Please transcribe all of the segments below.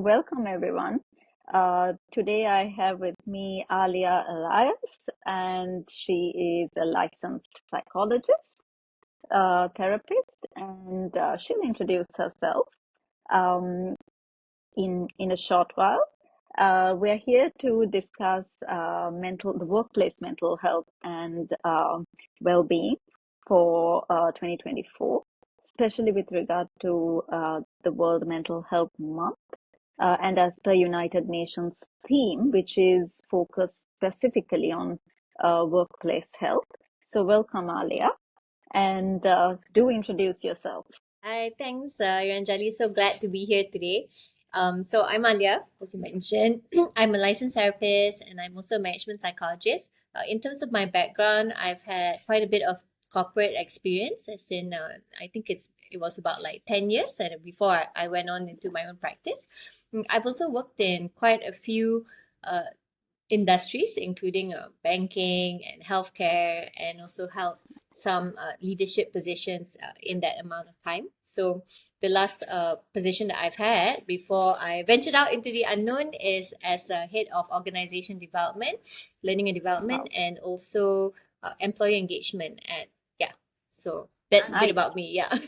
welcome everyone. Today I have with me Alia Elias, and she is a licensed psychologist, therapist, and she'll introduce herself um, in a short while. We're here to discuss the workplace mental health and well-being for 2024, especially with regard to the World Mental Health Month. And as per United Nations theme, which is focused specifically on workplace health. So welcome, Alia, and do introduce yourself. Hi, thanks, Iranjali. So glad to be here today. So I'm Alia, as you mentioned. I'm a licensed therapist and I'm also a management psychologist. In terms of my background, I've had quite a bit of corporate experience, as in, I think it was about like 10 years before I went on into my own practice. I've also worked in quite a few industries, including banking and healthcare, and also held some leadership positions in that amount of time. So the last position that I've had before I ventured out into the unknown is as a head of organization development, learning and development, Wow. and also employee engagement. And yeah, so that's a bit Nice. about me. Yeah.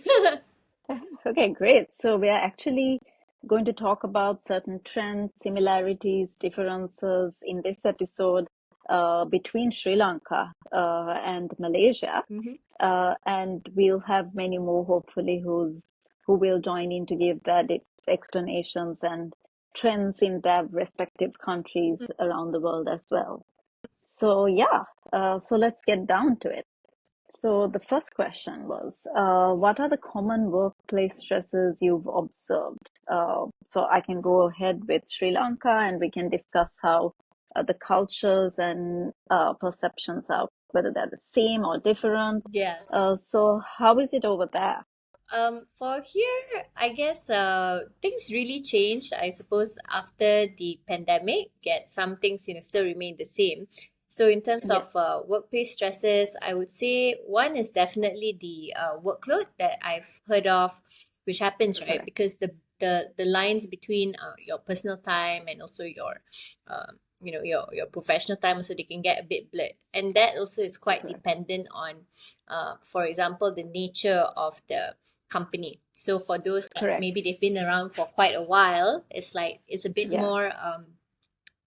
Okay, great. So we are actually going to talk about certain trends, similarities, differences in this episode between Sri Lanka and Malaysia. Mm-hmm. And we'll have many more, hopefully, who will join in to give their explanations and trends in their respective countries around the world as well. So yeah, so let's get down to it. So the first question was, what are the common workplace stresses you've observed? So I can go ahead with Sri Lanka, and we can discuss how the cultures and perceptions are, whether they're the same or different. Yeah. So how is it over there? For here, I guess things really changed, I suppose, after the pandemic. Yet some things, still remain the same. So in terms Yes, of workplace stresses, I would say one is definitely the workload that I've heard of, which happens, right? correct, Because the lines between your personal time and also your your professional time, also they can get a bit blurred, and that also is quite correct, dependent on, for example, the nature of the company. So for those that correct. maybe they've been around for quite a while, it's a bit Yeah, more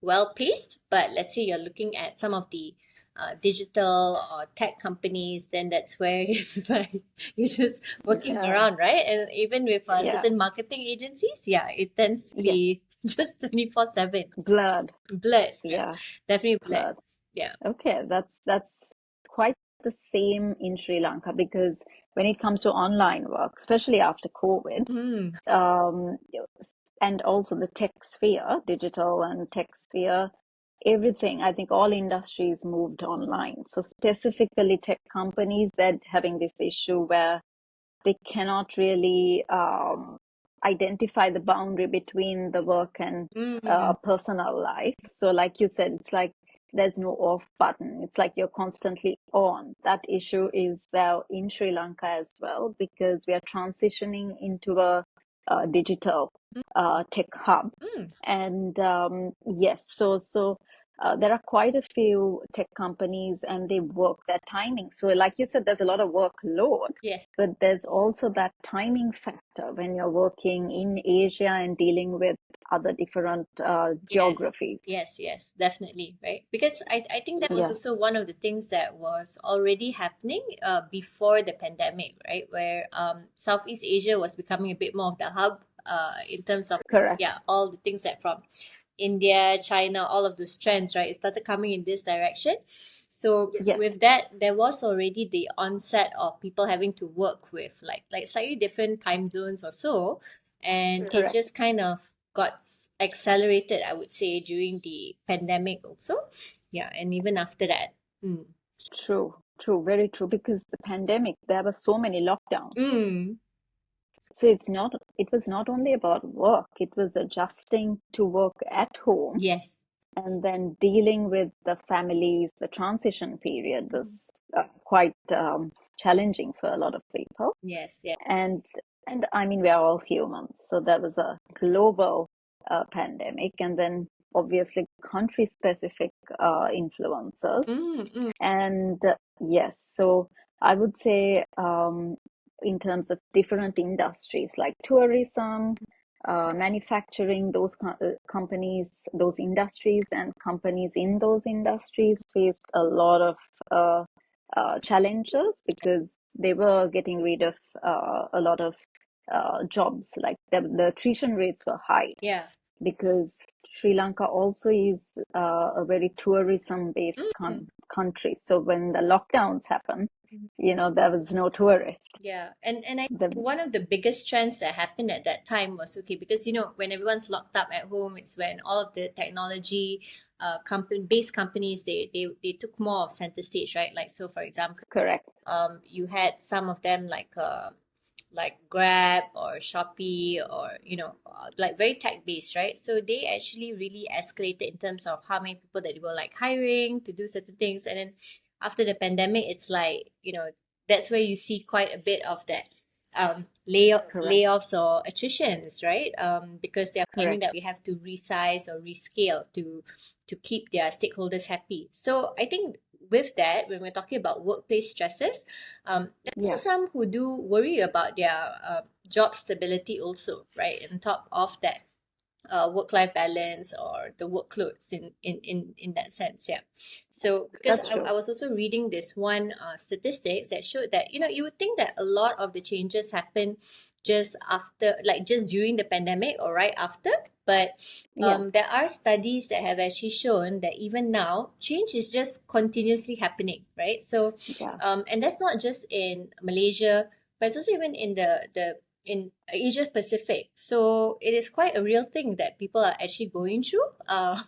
well paced. But let's say you're looking at some of the digital or tech companies, then that's where it's like you're just working yeah, around, right? And even with yeah, certain marketing agencies, yeah, it tends to yes. be just 24/7. Blood, Blurred, yeah, yeah, definitely blurred. blood. Yeah. Okay, that's quite the same in Sri Lanka because when it comes to online work, especially after COVID, Mm, um, and also the tech sphere, digital and tech sphere, everything, I think all industries moved online. So specifically tech companies that having this issue where they cannot really identify the boundary between the work and mm, personal life. So, like you said, it's like there's no off button. It's like you're constantly on. That issue is there in Sri Lanka as well because we are transitioning into a digital tech hub. mm. And yes, so there are quite a few tech companies and they work their timing. So, like you said, there's a lot of workload, Yes. but there's also that timing factor when you're working in Asia and dealing with other different Yes, geographies. yes, definitely, right? Because I think that was Yeah, also one of the things that was already happening before the pandemic, right? Where Southeast Asia was becoming a bit more of the hub in terms of, correct. yeah, all the things that from India, China, all of those trends, right? It started coming in this direction. So Yes, with that, there was already the onset of people having to work with like slightly different time zones or so, and it correct. just kind of got accelerated, I would say, during the pandemic also. Yeah, and even after that. Mm. True, true, very true. Because the pandemic, there were so many lockdowns. Mm. So it was not only about work, it was adjusting to work at home Yes. and then dealing with the families. The transition period was quite challenging for a lot of people. Yes, yeah. And and I mean, we are all humans, so there was a global pandemic, and then obviously country-specific influencers. And yes, so I would say in terms of different industries like tourism, manufacturing, those companies, those industries, and companies in those industries faced a lot of challenges because they were getting rid of a lot of jobs. Like the attrition rates were high Yeah. because Sri Lanka also is a very tourism-based country. So when the lockdowns happened, there was no tourist. Yeah, and I The think one of the biggest trends that happened at that time was okay because when everyone's locked up at home, it's when all of the technology based companies they took more of center stage, right? Like so for example, correct, you had some of them like Grab or Shopee or like very tech based, right? So they actually really escalated in terms of how many people that they were like hiring to do certain things, and then after the pandemic, it's like that's where you see quite a bit of that correct, layoffs or attritions, right? Because they are finding correct. that we have to resize or rescale to keep their stakeholders happy. So I think with that, when we're talking about workplace stresses, there's also Yeah, some who do worry about their job stability also, right? On top of that, work-life balance or the workloads in that sense, yeah. So because that's I true. was also reading this one statistics that showed that you would think that a lot of the changes happen just after, like just during the pandemic or right after, but Yeah, there are studies that have actually shown that even now change is just continuously happening, right? So yeah. and that's not just in Malaysia, but it's also even in the in Asia Pacific. So it is quite a real thing that people are actually going through. Correct,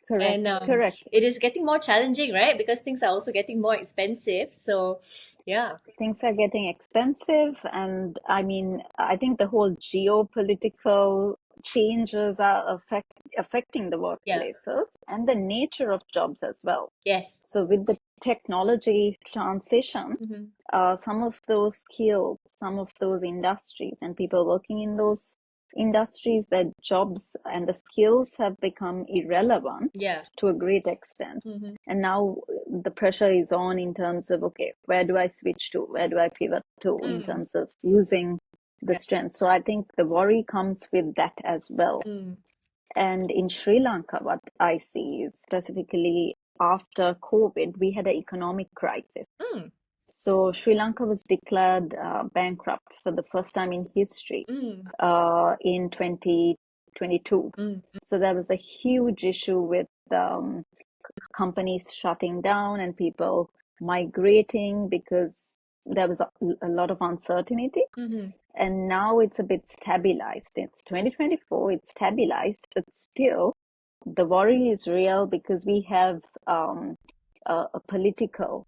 And correct. it is getting more challenging, right? Because things are also getting more expensive. So yeah. Things are getting expensive, and I mean, I think the whole geopolitical changes are affecting the Yeah. workplaces and the nature of jobs as well. Yes. So with the technology transition, Mm-hmm. some of those skills, some of those industries, and people working in those industries, their jobs and the skills have become irrelevant Yeah. to a great extent. Mm-hmm. And now the pressure is on in terms of, okay, where do I switch to? Where do I pivot to in Mm. terms of using the Yeah. strength? So I think the worry comes with that as well. Mm. And in Sri Lanka, what I see is specifically after COVID, we had an economic crisis. Mm. So Sri Lanka was declared bankrupt for the first time in history Mm. in 2022. Mm. So there was a huge issue with companies shutting down and people migrating because there was a lot of uncertainty. Mm-hmm. And now it's a bit stabilized. It's 2024, it's stabilized, but still the worry is real because we have a political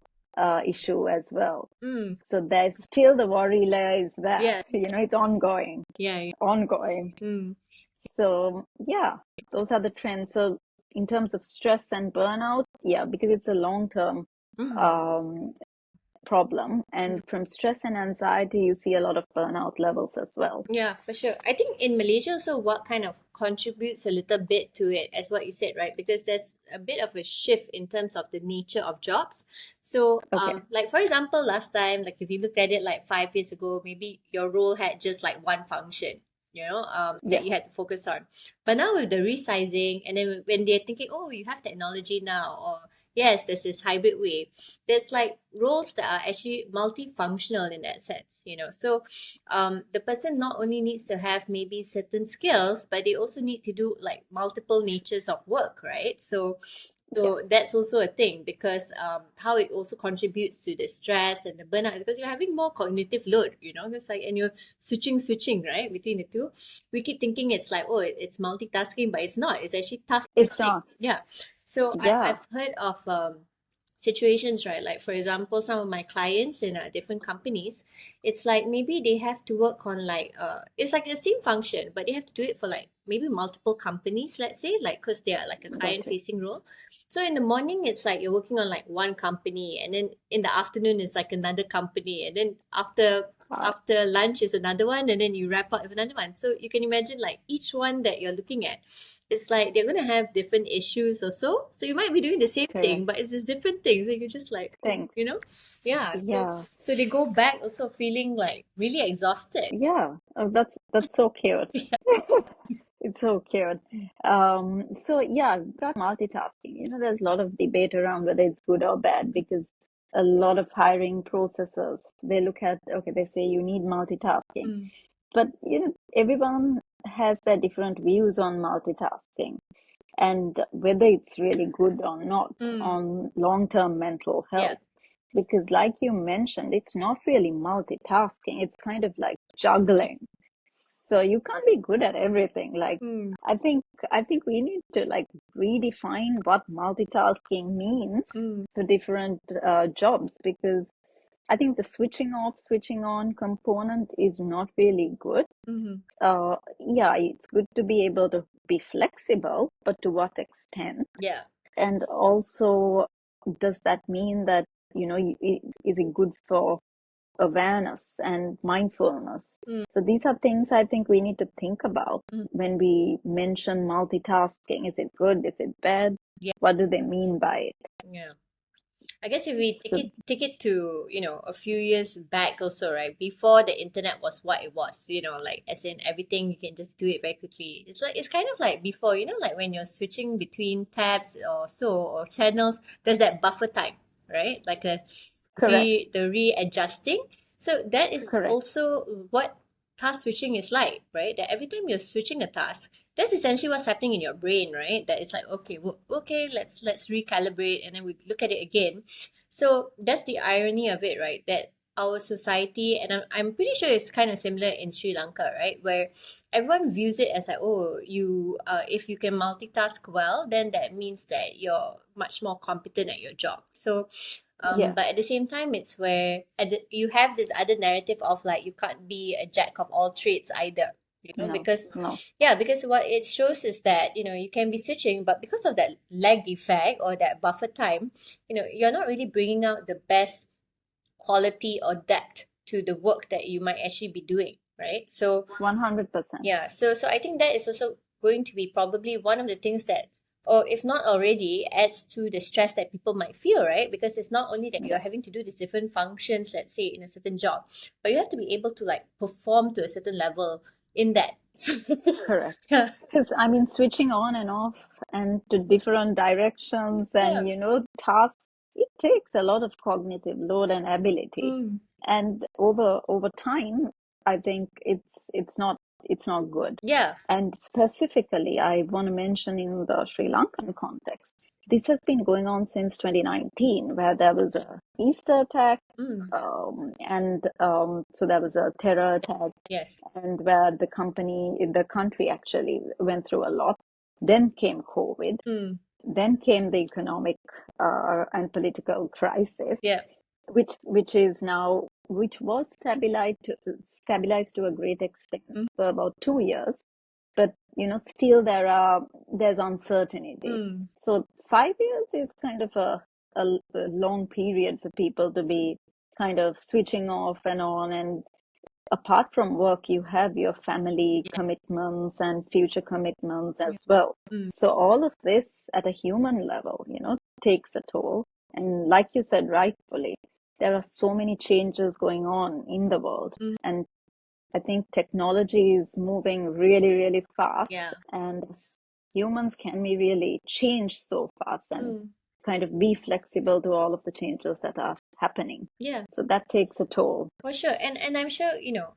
issue as well. Mm. So there's still the worry lies there. Yeah. It's ongoing, Yeah. Yeah. ongoing. Mm. So yeah, those are the trends. So in terms of stress and burnout, yeah, because it's a long-term Mm. um, problem, and from stress and anxiety, you see a lot of burnout levels as well. Yeah, for sure. I think in Malaysia also what kind of contributes a little bit to it as what you said, right? Because there's a bit of a shift in terms of the nature of jobs. So Okay. like for example, last time, like if you look at it like 5 years ago, maybe your role had just like one function, that Yes. you had to focus on. But now with the resizing and then when they're thinking, oh, you have technology now, or yes, there's this hybrid way, there's like roles that are actually multifunctional in that sense, So the person not only needs to have maybe certain skills, but they also need to do like multiple natures of work, right? So Yeah. that's also a thing because how it also contributes to the stress and the burnout is because you're having more cognitive load, it's like, and you're switching, right, between the two. We keep thinking it's like, oh, it's multitasking, but it's not. It's actually task It's switching. not. Yeah. So Yeah. I've heard of situations, right? Like for example, some of my clients in different companies, it's like maybe they have to work on like it's like the same function, but they have to do it for like maybe multiple companies, let's say, like because they are like a Got client it. facing role. So in the morning, it's like you're working on like one company, and then in the afternoon, it's like another company, and then after After lunch is another one, and then you wrap up with another one. So you can imagine like each one that you're looking at, it's like they're gonna have different issues also. So you might be doing the same thing, Correct. but it's just different things. So you're just like, Thanks. yeah. So Yeah. so they go back also feeling like really exhausted. Yeah. Oh, that's so cute. It's so cute. So yeah, got multitasking. There's a lot of debate around whether it's good or bad because a lot of hiring processes, they look at, okay, they say you need multitasking. Mm, But everyone has their different views on multitasking and whether it's really good or not mm, on long-term mental yeah. health. Because like you mentioned, it's not really multitasking. It's kind of like juggling. So you can't be good at everything. Like Mm, I think we need to like redefine what multitasking means mm, to different jobs because I think the switching off, switching on component is not really good. mm-hmm. Yeah, it's good to be able to be flexible, but to what extent? Yeah. And also, does that mean that, is it good for awareness and mindfulness? Mm, So these are things I think we need to think about mm, when we mention multitasking. Is it good? Is it bad? yeah. What do they mean by it? Yeah. I guess if we take So, it to, a few years back also, right? Before the internet was what it was, like as in everything you can just do it very quickly. It's kind of like before, like when you're switching between tabs or so or channels, there's that buffer time, right? Like correct, the readjusting. So that is correct, also what task switching is like, right? That every time you're switching a task, that's essentially what's happening in your brain, right? That it's like, okay, well, okay, let's recalibrate, and then we look at it again. So that's the irony of it, right? That our society, and I'm pretty sure it's kind of similar in Sri Lanka, right? Where everyone views it as like, oh, if you can multitask well, then that means that you're much more competent at your job. So yeah, but at the same time, it's where you have this other narrative of like you can't be a jack of all trades either. no, Because no, yeah, because what it shows is that you can be switching, but because of that lag effect or that buffer time, you're not really bringing out the best quality or depth to the work that you might actually be doing, right? So 100%. yeah, so I think that is also going to be probably one of the things that, or if not already, adds to the stress that people might feel, right? Because it's not only that you're Yeah, having to do these different functions, let's say in a certain job, but you have to be able to like perform to a certain level in that. correct. Yeah. Because I mean, switching on and off and to different directions Yeah. and, tasks, it takes a lot of cognitive load and ability. Mm. And over time, I think it's not good. Yeah. And specifically, I want to mention in the Sri Lankan context, this has been going on since 2019, where there was a Easter attack, Mm. and so there was a terror attack, Yes. and where the country actually went through a lot. Then came COVID. Mm. Then came the economic and political crisis, Yeah. which was stabilized to a great extent Mm. for about 2 years, but still there's uncertainty. Mm. So 5 years is kind of a long period for people to be kind of switching off and on, and apart from work, you have your family Yeah. commitments and future commitments as well. Mm. So all of this at a human level, takes a toll. And like you said rightfully, there are so many changes going on in the world. Mm. And I think technology is moving really, really fast. Yeah. And humans can be really change so fast and Mm. kind of be flexible to all of the changes that are happening. Yeah. So that takes a toll. For sure. And I'm sure,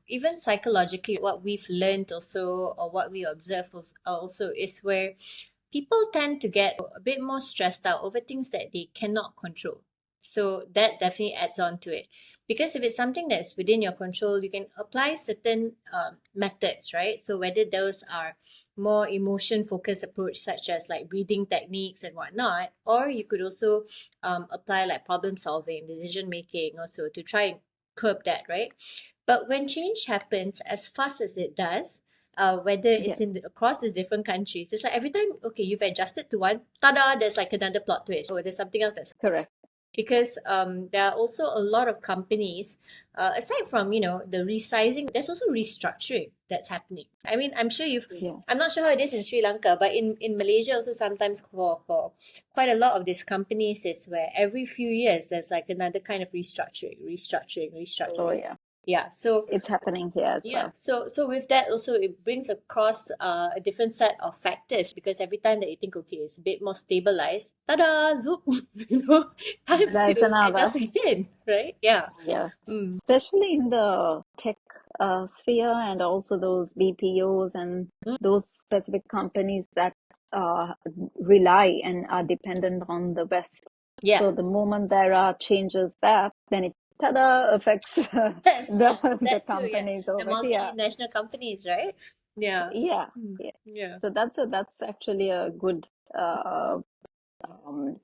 even psychologically, what we've learned also or what we observe also is where people tend to get a bit more stressed out over things that they cannot control. So that definitely adds on to it. Because if it's something that's within your control, you can apply certain methods, right? So whether those are more emotion focused approach, such as like breathing techniques and whatnot, or you could also apply like problem solving, decision making, also to try and curb that, right? But when change happens as fast as it does, whether it's Yes, across these different countries, it's like every time, okay, you've adjusted to one, tada, there's like another plot twist, or there's something else that's correct. because there are also a lot of companies, aside from, the resizing, there's also restructuring that's happening. I mean, Yes. I'm not sure how it is in Sri Lanka, but in Malaysia also sometimes for quite a lot of these companies, it's where every few years there's like another kind of restructuring. Oh, yeah. Yeah, so It's happening here as yeah, well. so with that also it brings across a different set of factors, because every time that you think, okay, it's a bit more stabilized, tada, zoop, time There's to another. adjust again, right? Yeah. Yeah. Mm. Especially in the tech sphere and also those BPOs and Mm. those specific companies that uh, rely and are dependent on the West. Yeah. So the moment there are changes there, then it tada affects Yes, yes, the that too, yeah. companies The over here. multinational companies, right? Yeah. Yeah, Mm. yeah. Yeah. So that's actually a good uh,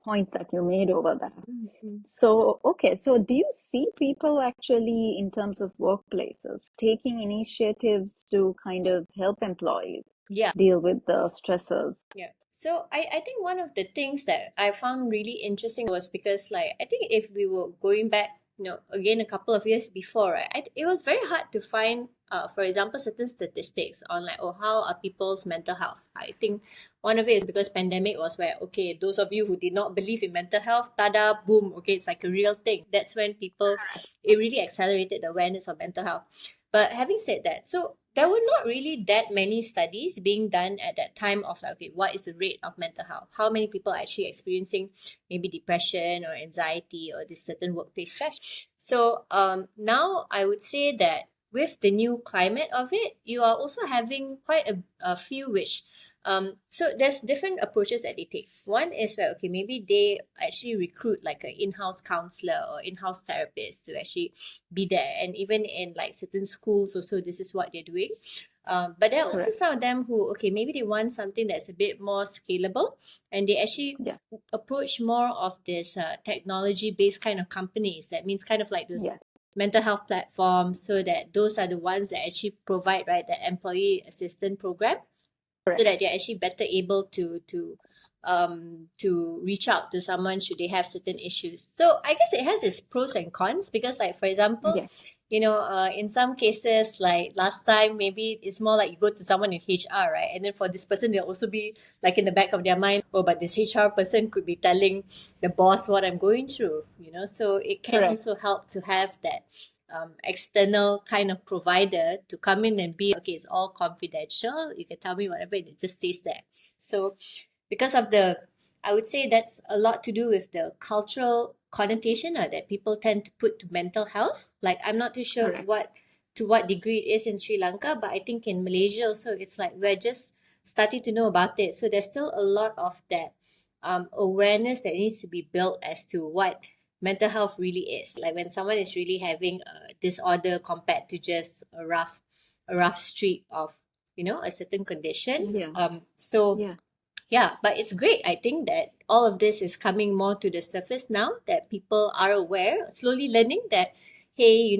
point that you made over there. Mm-hmm. So, okay, so do you see people actually, in terms of workplaces, taking initiatives to kind of help employees Yeah. deal with the stressors? Yeah. So I think one of the things that I found really interesting was because, like, I think if we were going back, again a couple of years before, right, it was very hard to find, for example, certain statistics on, like, oh, how are people's mental health. I think one of it is because pandemic was where, okay, those of you who did not believe in mental health, tada, boom, okay, it's like a real thing. That's when it really accelerated the awareness of mental health. But having said that, so there were not really that many studies being done at that time of, like, okay, what is the rate of mental health? How many people are actually experiencing maybe depression or anxiety or this certain workplace stress? So now I would say that with the new climate of it, you are also having quite a few which so there's different approaches that they take. One is where, okay, maybe they actually recruit like an in-house counselor or in-house therapist to actually be there, and even in like certain schools also this is what they're doing. But there are also Correct. some of them who, okay, maybe they want something that's a bit more scalable, and they actually Yeah. approach more of this technology based kind of companies. That means kind of like those Yes. mental health platforms, so that those are the ones that actually provide, right, the employee assistance program, so Correct. that they're actually better able to reach out to someone should they have certain issues. So I guess it has its pros and cons, because, like, for example, Yes. in some cases, like last time, maybe it's more like you go to someone in HR, right? And then for this person, they'll also be like in the back of their mind, oh, but this HR person could be telling the boss what I'm going through, so it can Correct. also help to have that external kind of provider to come in and be, okay, it's all confidential, you can tell me whatever, and it just stays there. So because of I would say that's a lot to do with the cultural connotation that people tend to put to mental health. Like, I'm not too sure Correct. to what degree it is in Sri Lanka, but I think in Malaysia also it's like we're just starting to know about it. So there's still a lot of that awareness that needs to be built as to what mental health really is. Like when someone is really having a disorder compared to just a rough streak of, a certain condition. Yeah. So Yeah. yeah, but it's great. I think that all of this is coming more to the surface now, that people are aware, slowly learning that, hey,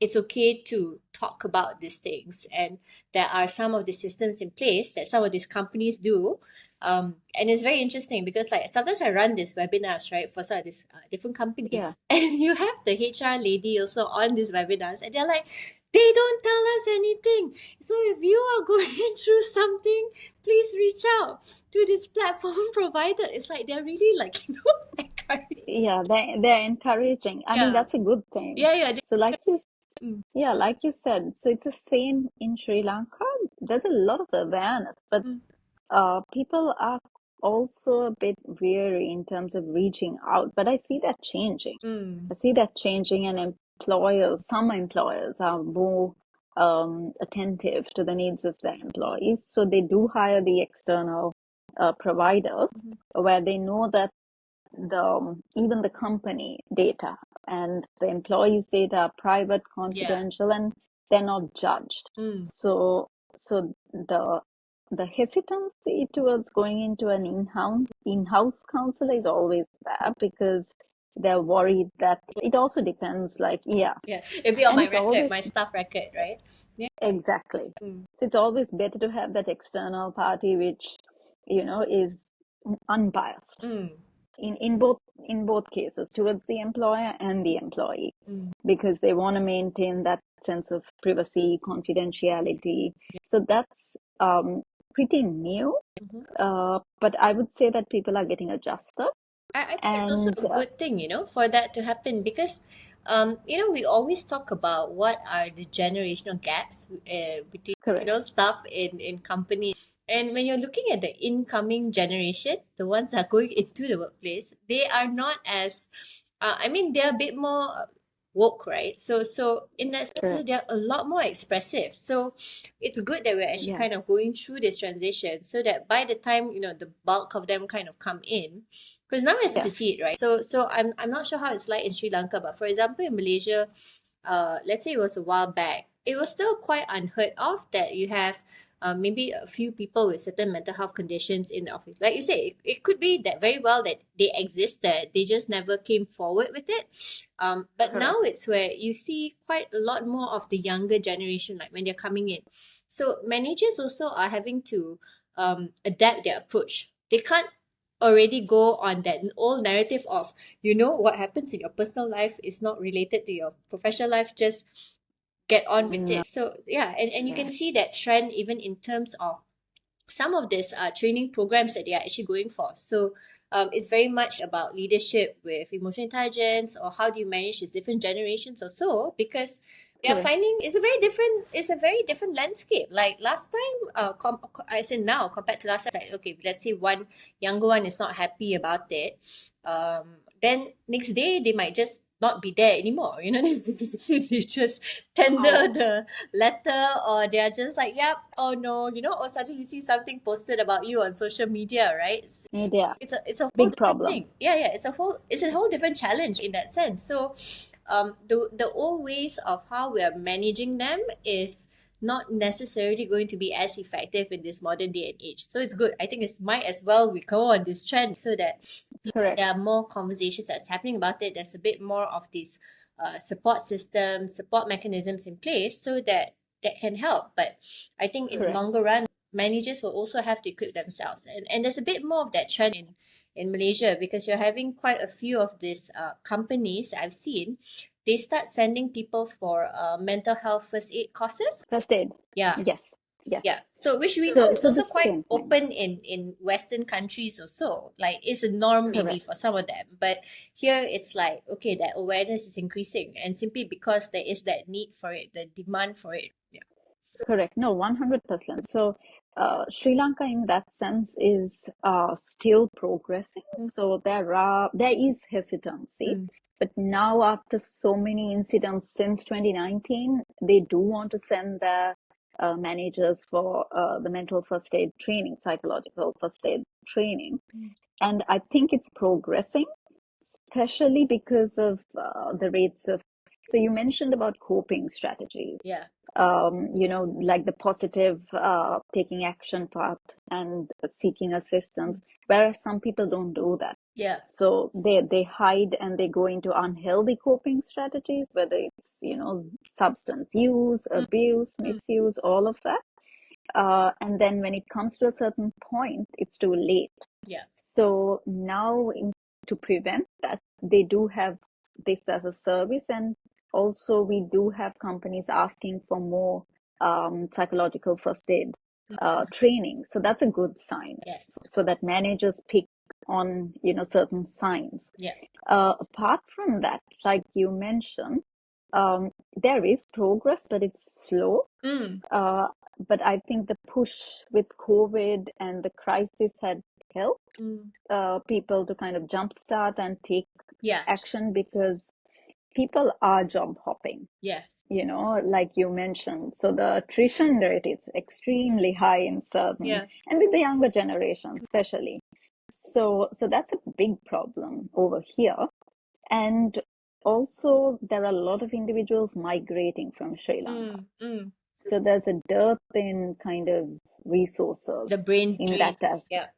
it's okay to talk about these things. And there are some of the systems in place that some of these companies do. And it's very interesting because, like, sometimes I run these webinars, right, for some of these different Yeah. companies. And you have the HR lady also on these webinars, and they're like, they don't tell us anything. So if you are going through something, please reach out to this platform provider. It's like they're really like, encouraging. Yeah. They're encouraging. I mean, Yeah. that's a good thing. Yeah, yeah. So, Mm, yeah, like you said, so it's the same in Sri Lanka. There's a lot of awareness, but mm, people are also a bit weary in terms of reaching out, but I see that changing. mm, I see that changing, and some employers are more attentive to the needs of their employees. So they do hire the external providers mhm. where they know that even the company data and the employees' data are private, Yeah. confidential, and they're not judged. Mm, So the hesitancy towards going into an in-house counselor is always there because they're worried that it also depends, like, yeah, yeah. It'll be on and my it's record, always my staff record, right? Yeah. exactly. Mm, So it's always better to have that external party which is unbiased. mm. in both cases, towards the employer and the employee, because they want to maintain that sense of privacy, confidentiality. So that's pretty new, but I would say that people are getting adjusted. I think it's also And a good thing, for that to happen because, we always talk about what are the generational gaps between, correct, stuff in companies. And when you're looking at the incoming generation, the ones that are going into the workplace, they are not as, they're a bit more woke, right? So in that sense, correct, they're a lot more expressive. So it's good that we're actually yeah, kind of going through this transition so that by the time, the bulk of them kind of come in, because now we're starting yeah, to see it, right? So I'm not sure how it's like in Sri Lanka, but for example, in Malaysia, let's say it was a while back, it was still quite unheard of that you have maybe a few people with certain mental health conditions in the office. Like you say, it could be that very well that they existed, they just never came forward with it. But correct, now it's where you see quite a lot more of the younger generation, like when they're coming in. So managers also are having to adapt their approach. They can't already go on that old narrative of what happens in your personal life is not related to your professional life, just get on with no, it. So yeah, and you yeah, can see that trend even in terms of some of these training programs that they are actually going for. So it's very much about leadership with emotional intelligence, or how do you manage these different generations or so, because they are correct, finding it's a very different landscape. Like last time, as in now compared to last time, it's like, okay, let's say one younger one is not happy about it, then next day they might just not be there anymore. So they just tender oh, the letter, or they are just like, yep, oh no, or suddenly you see something posted about you on social media, right? media, It's a whole big different problem, thing. Yeah, it's a whole different challenge in that sense. So the old ways of how we are managing them is not necessarily going to be as effective in this modern day and age. So it's good. I think it's might as well we go on this trend so that correct, there are more conversations that's happening about it. There's a bit more of these support systems, support mechanisms in place so that can help. But I think in the correct, longer run, managers will also have to equip themselves. And there's a bit more of that trend in Malaysia, because you're having quite a few of these companies I've seen. They start sending people for mental health first aid courses. first aid, Yeah. yes, yes. Yeah. So which we know is So also the quite same thing, open in Western countries also. Like it's a norm maybe correct. for some of them. But here it's like, okay, that awareness is increasing, and simply because there is that need for it, the demand for it. Yeah. Correct. No, 100%. So, Sri Lanka in that sense is still progressing. So there is hesitancy, Mm. but now after so many incidents since 2019, they do want to send their managers for the mental first aid training, psychological first aid training, and I think it's progressing, especially because of the rates of. So you mentioned about coping strategies, Yeah. like the positive taking action part and seeking assistance, whereas some people don't do that. Yeah. So they hide and they go into unhealthy coping strategies, whether it's, substance use, abuse, misuse, all of that. And then when it comes to a certain point, it's too late. Yeah. So now, to prevent that, they do have this as a service, and also we do have companies asking for more psychological first aid training. So that's a good sign, Yes. so that managers pick on certain signs. Yeah. Apart from that, like you mentioned, there is progress, but it's slow. Mm. Uh, but I think the push with COVID and the crisis had helped Mm. people to kind of jumpstart and take Yeah. action, because people are job hopping, Yes. like you mentioned. So the attrition rate is extremely high in certain, Yeah. and with the younger generation especially. So that's a big problem over here. And also there are a lot of individuals migrating from Sri Lanka. Mm. Mm. So there's a dearth in kind of The resources brain in drain. that aspect. Yeah.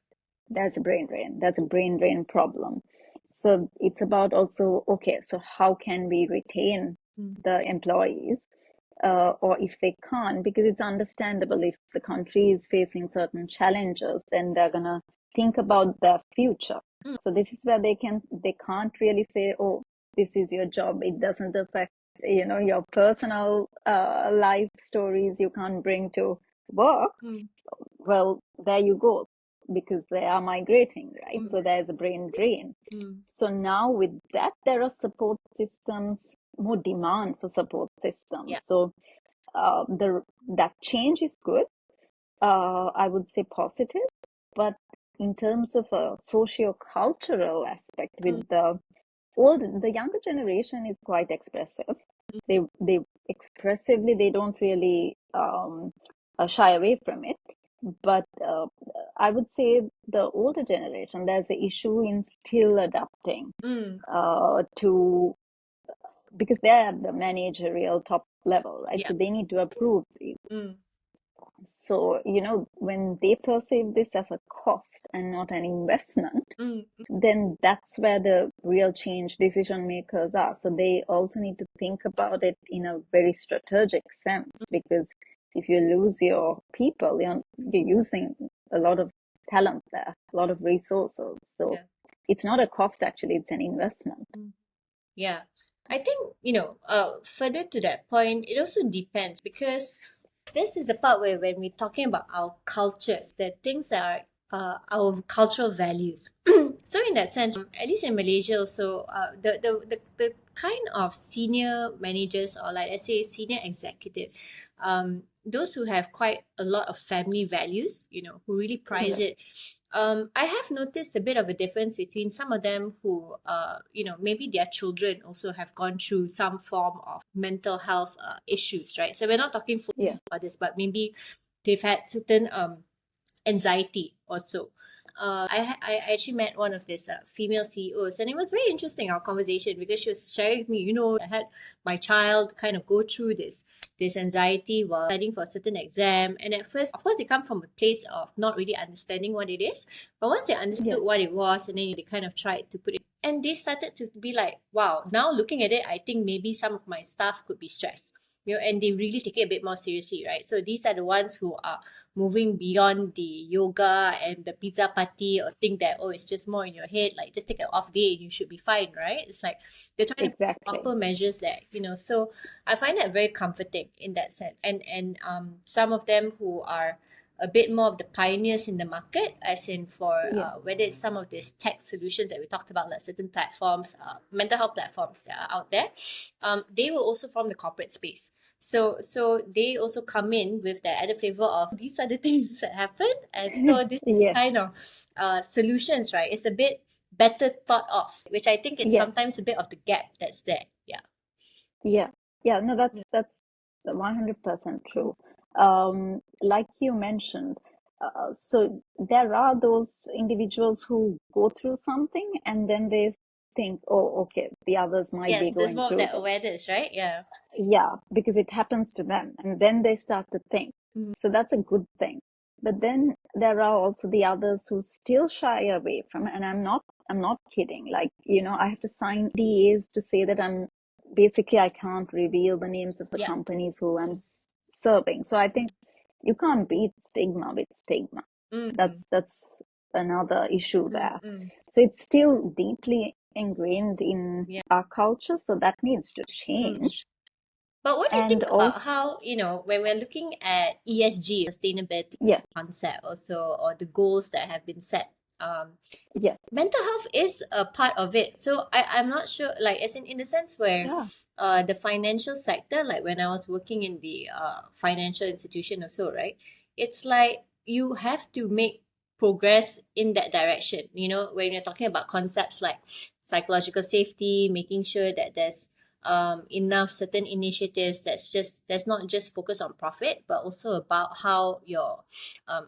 There's a brain drain. There's a brain drain problem. So it's about also, okay, so how can we retain Mm. the employees? Or if they can't, because it's understandable, if the country is facing certain challenges, then they're gonna think about their future. So this is where they can't really say, oh, this is your job. It doesn't affect, your personal life stories you can't bring to work. Well, there you go, because they are migrating, right? So there's a brain drain. So now with that, there are support systems, more demand for support systems. Yeah. So that change is good. I would say positive, but in terms of a socio-cultural aspect, with the younger generation is quite expressive. They expressively, they don't really shy away from it. But I would say the older generation, there's an issue in still adapting to, because they're at the managerial top level, right? Yeah. So they need to approve these. Mm. So, when they perceive this as a cost and not an investment, then that's where the real change decision makers are. So they also need to think about it in a very strategic sense, because if you lose your people, you're using a lot of talent there, a lot of resources. So Yeah. it's not a cost, actually, it's an investment. Yeah. I think, further to that point, it also depends because this is the part where when we're talking about our cultures, the things that are our cultural values. So in that sense, at least in Malaysia also, the kind of senior managers or like let's say senior executives, those who have quite a lot of family values, who really prize it. I have noticed a bit of a difference between some of them who, maybe their children also have gone through some form of mental health issues, right? So we're not talking fully about this, but maybe they've had certain anxiety also. I actually met one of these female CEOs, and it was very interesting, our conversation, because she was sharing with me, I had my child kind of go through this anxiety while studying for a certain exam. And at first, of course, they come from a place of not really understanding what it is. But once they understood what it was, and then they kind of tried to put it, and they started to be like, wow, now looking at it, I think maybe some of my staff could be stressed. And they really take it a bit more seriously, right? So these are the ones who are moving beyond the yoga and the pizza party, or think that, oh, it's just more in your head, like just take an off day and you should be fine, right? It's like they're trying to take proper measures there, so I find that very comforting in that sense. And some of them who are a bit more of the pioneers in the market, as in for whether it's some of these tech solutions that we talked about, like certain platforms, mental health platforms that are out there, they were also from the corporate space. So they also come in with the added flavor of these are the things that happen, and so this kind of solutions, right? It's a bit better thought of, which I think is sometimes a bit of the gap that's there. No, that's 100% true. Like you mentioned, so there are those individuals who go through something and then they think, oh, okay, the others might be there's going more of through that this. awareness, right? Yeah, because it happens to them, and then they start to think. So that's a good thing. But then there are also the others who still shy away from it, and I'm not kidding. Like, I have to sign DAs to say that I can't reveal the names of the companies who I'm serving. So I think you can't beat stigma with stigma. That's another issue there. So it's still deeply ingrained in our culture, so that needs to change. But what do you think And about also, how, when we're looking at ESG, sustainability concept also, or the goals that have been set? Mental health is a part of it. So I'm not sure, like, as in the sense where the financial sector, like when I was working in the financial institution or so, right? It's like you have to make progress in that direction. When you're talking about concepts like psychological safety, making sure that there's enough certain initiatives that's not just focused on profit, but also about how your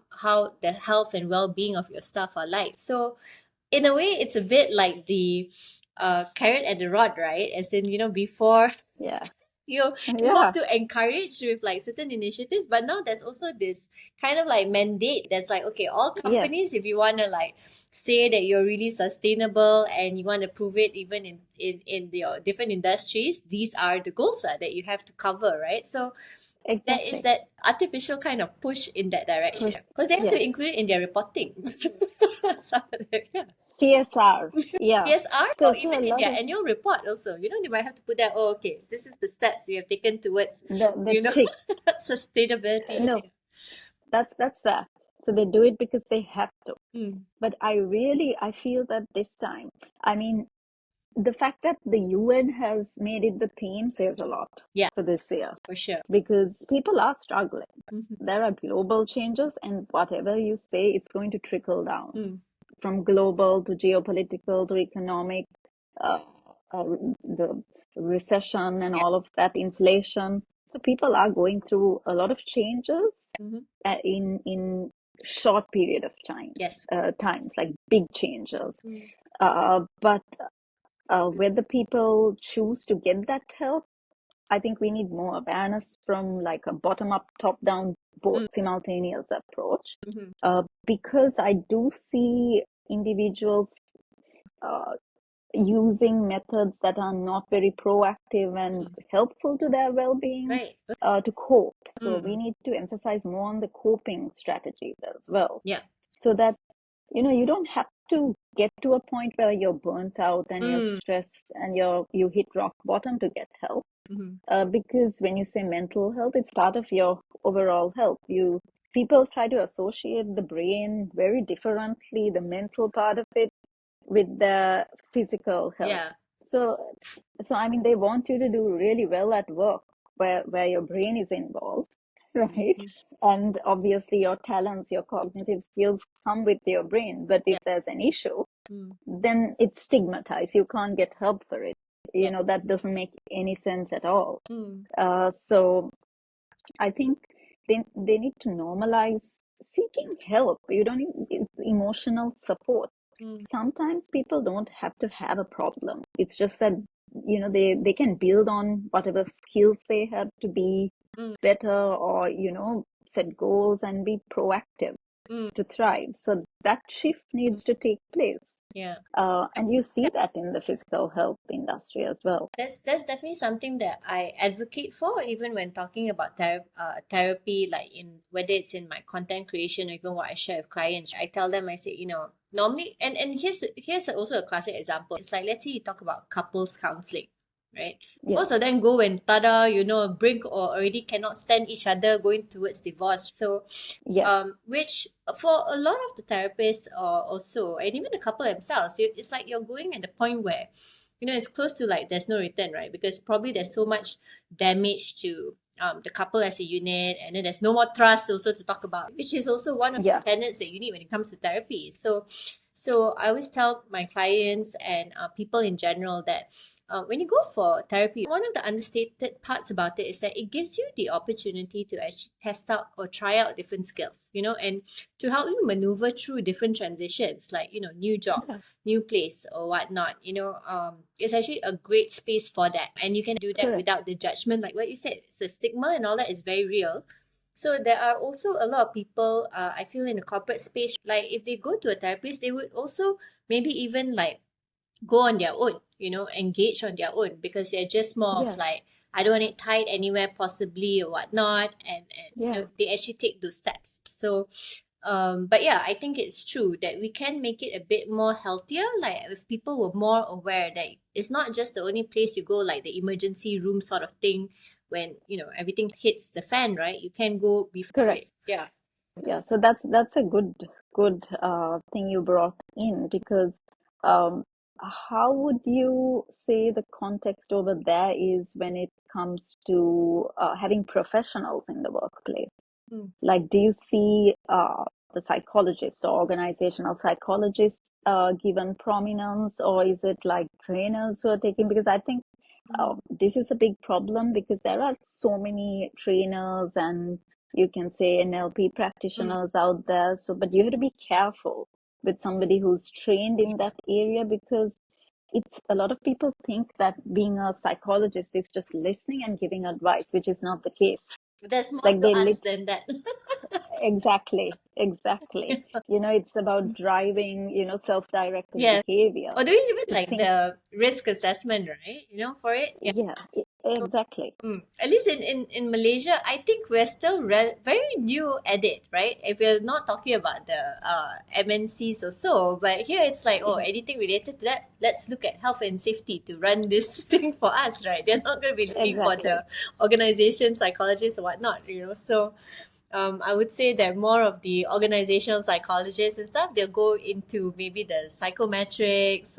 how the health and well-being of your staff are like. So in a way, it's a bit like the carrot and the rod, right? As in, before you have to encourage with like certain initiatives, but now there's also this kind of like mandate that's like, okay, all companies, if you want to like say that you're really sustainable and you want to prove it even in your different industries, these are the goals that you have to cover, right? So there is that artificial kind of push in that direction because they have to include it in their reporting. Some of them, yeah. CSR. Yeah. PSR So or so a even in lot their of annual report also, they might have to put that, oh, okay, this is the steps we have taken towards, the you know, tick. sustainability. No, that's that. So they do it because they have to. Mm, But I feel that this time, I mean, the fact that the UN has made it the theme says a lot yeah, for this year, for sure. because people are struggling. Mhm. There are global changes, and whatever you say, it's going to trickle down Mm, from global to geopolitical to economic, uh, uh, the recession and yeah. all of that, inflation. So people are going through a lot of changes Mhm. in short period of Yes. times, like big changes. Mm, But whether people choose to get that help, I think we need more awareness from like a bottom up, top down, both mm, simultaneous approach. mhm. Because I do see individuals uh, using methods that are not very proactive and Mm, helpful to their well-being right. to cope. So we Mm, need to emphasize more on the coping strategies as well, yeah. so that you don't have to get to a point where you're burnt out and you're Mm, stressed and you hit rock bottom to get help. mhm. Because when you say mental health, it's part of your overall health. You People try to associate the brain very differently, the mental part of it, with the physical health. Yeah. So, I mean, they want you to do really well at work where your brain is involved, right? Mm, And obviously, your talents, your cognitive skills come with your brain. But yeah. if there's an issue, Mm, then it's stigmatized. You can't get help for it. yeah. That doesn't make any sense at all. Mm, So I think they need to normalize seeking help. You don't need emotional support. mm, Sometimes people don't have to have a problem. It's just that they can build on whatever skills they have to be mm, better, or set goals and be proactive mm, to thrive. So that shift needs to take place. yeah. And you see that in the physical health industry as well. That's definitely something that I advocate for, even when talking about therapy, like in whether it's in my content creation or even what I share with clients. I tell them, I say, normally, and here's also a classic example. It's like, let's say you talk about couples counseling, right? Yeah, Most of them go and tada, brink or already cannot stand each other, going towards divorce. So, yeah, which for a lot of the therapists or also, and even the couple themselves, it's like you're going at the point where it's close to like there's no return, right? Because probably there's so much damage to the couple as a unit, and then there's no more trust also to talk about, which is also one of yeah, the tenets that you need when it comes to therapy. So I always tell my clients and people in general that when you go for therapy, one of the understated parts about it is that it gives you the opportunity to actually test out or try out different skills, and to help you maneuver through different transitions, like, new job, yeah. new place or whatnot. It's actually a great space for that. And you can do that Correct. without the judgment. Like what you said, the stigma and all that is very real. So there are also a lot of people, I feel, in the corporate space, like if they go to a therapist, they would also maybe even like go on their own, engage on their own, because they're just more of Yeah, like, I don't want it tied anywhere possibly or whatnot. And yeah. they actually take those steps. So but yeah, I think it's true that we can make it a bit more healthier. Like if people were more aware that it's not just the only place you go, like the emergency room sort of thing, when everything hits the fan, right? You can go before Correct. it. Yeah. Yeah, so that's a good thing you brought in, because um, how would you say the context over there is when it comes to having professionals in the workplace? Mm. Like, do you see the psychologists or organizational psychologists given prominence, or is it like trainers who are taking? Because I think Mm. this is a big problem, because there are so many trainers and you can say NLP Mm. practitioners out there. So, but you have to be careful with somebody who's trained in that area, because it's a lot of people think that being a psychologist is just listening and giving advice, which is not the case. There's more Like to they us lit than that. Exactly, exactly. It's about driving, self-directed Yeah. behavior Or doing even to like think. the risk assessment, right? For it. Yeah. Yeah, exactly. At least in Malaysia, I think we're still very new at it, right? If we're not talking about the MNCs or so, but here it's like, oh, anything related to that, let's look at health and safety to run this thing for us, right? They're not going to be looking for Exactly. the organization, psychologists, or whatnot, So, I would say that more of the organizational psychologists and stuff, they'll go into maybe the psychometrics,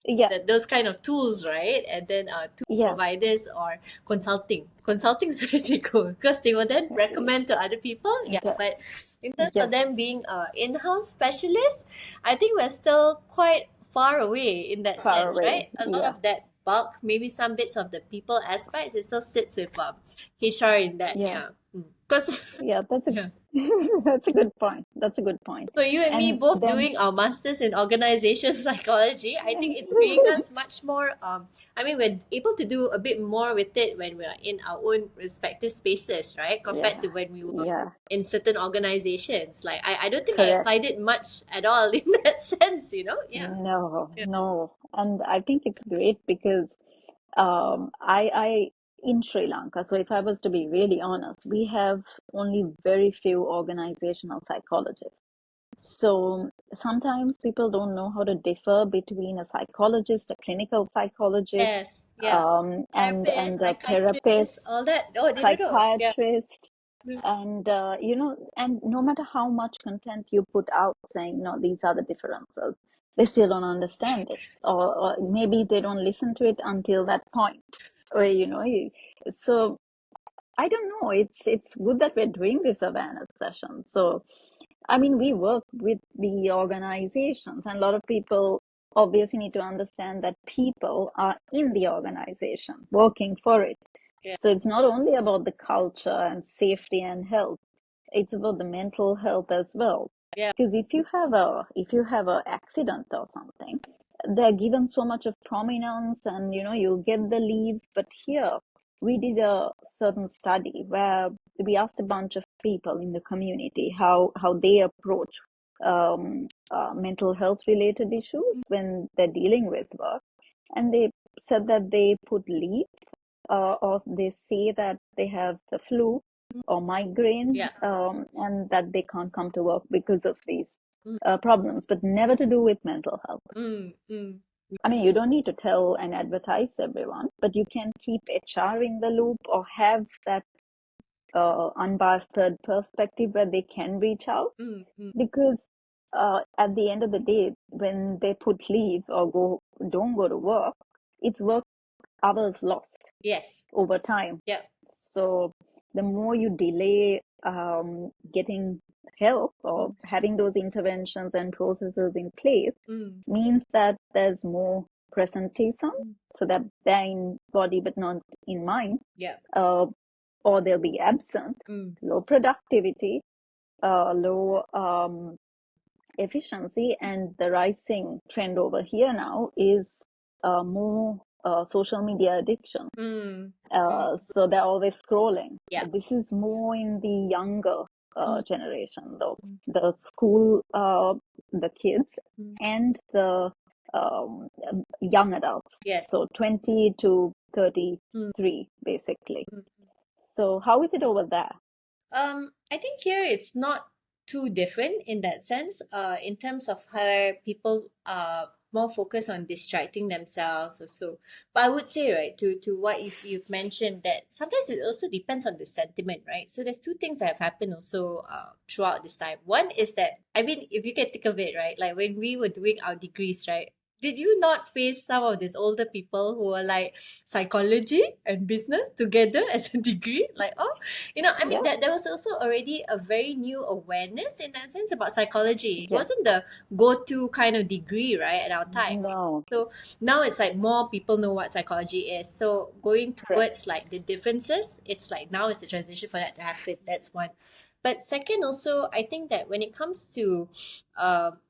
Yeah, those kind of tools, right? And then tool yeah, providers or consulting. Consulting is really cool because they will then recommend to other people. Yeah, yeah, but in terms yeah. of them being in-house specialists, I think we're still quite far away in that Far sense, away. right? A lot Yeah, of that bulk, maybe some bits of the people aspects, it still sits with HR in that, yeah, yeah. Because yeah. That's a yeah. that's a good point. That's a good point. So you and me And both then doing our masters in organization psychology, I think it's bringing us much more. I mean, we're able to do a bit more with it when we're in our own respective spaces, right? Compared yeah, to when we were yeah, in certain organizations. Like I don't think I correct. applied it much at all in that sense, Yeah. No, Yeah. no. And I think it's great because I in Sri Lanka, so if I was to be really honest, we have only very few organizational psychologists. So sometimes people don't know how to differ between a psychologist, a clinical psychologist, Yes. Yeah. and Therapist, a psychiatrist, all therapist, that. Oh, they don't know. Yeah. psychiatrist, Mm. and and no matter how much content you put out saying, no, these are the differences, they still don't understand it, or maybe they don't listen to it until that point, or so I don't know. It's good that we're doing this awareness session. So I mean, we work with the organizations, and a lot of people obviously need to understand that people are in the organization working for it. Yeah. So it's not only about the culture and safety and health, it's about the mental health as well. Yeah. Because if you have a accident or something, they're given so much of prominence, and you'll get the leads. But here we did a certain study where we asked a bunch of people in the community how they approach mental health related issues when they're dealing with work, and they said that they put leave, or they say that they have the flu or migraine, Yeah. and that they can't come to work because of these Mm. problems, but never to do with mental health. Mm. Mm. I mean, you don't need to tell and advertise everyone, but you can keep HR in the loop, or have that unbiased third perspective where they can reach out. Mm. Mm. Because at the end of the day, when they put leave or don't go to work, it's work hours lost Yes. over time. Yeah. So the more you delay getting help or Mm. having those interventions and processes in place, Mm. means that there's more presenteeism, Mm. so that they're in body but not in mind, Yeah. uh, or they'll be absent, Mm. low productivity, low efficiency, and the rising trend over here now is more social media addiction. Mm. So they're always scrolling. Yeah. This is more in the younger Mm. generation, though. Mm. The school, the kids, Mm. and the young adults. Yes. So 20 to Mm. 33, basically. Mm. So how is it over there? I think here it's not too different in that sense. In terms of how people are more focused on distracting themselves or so. But I would say, right, to what you've mentioned, that sometimes it also depends on the sentiment, right? So there's two things that have happened also throughout this time. One is that, I mean, if you can think of it, right, like when we were doing our degrees, right? Did you not face some of these older people who were like psychology and business together as a degree? Like, oh, I mean, Yeah, that there was also already a very new awareness in that sense about psychology. It yeah. wasn't the go-to kind of degree, right, at our time. No, So now it's like more people know what psychology is. So going correct. towards like the differences, it's like now is the transition for that to happen. That's one. But second, also, I think that when it comes to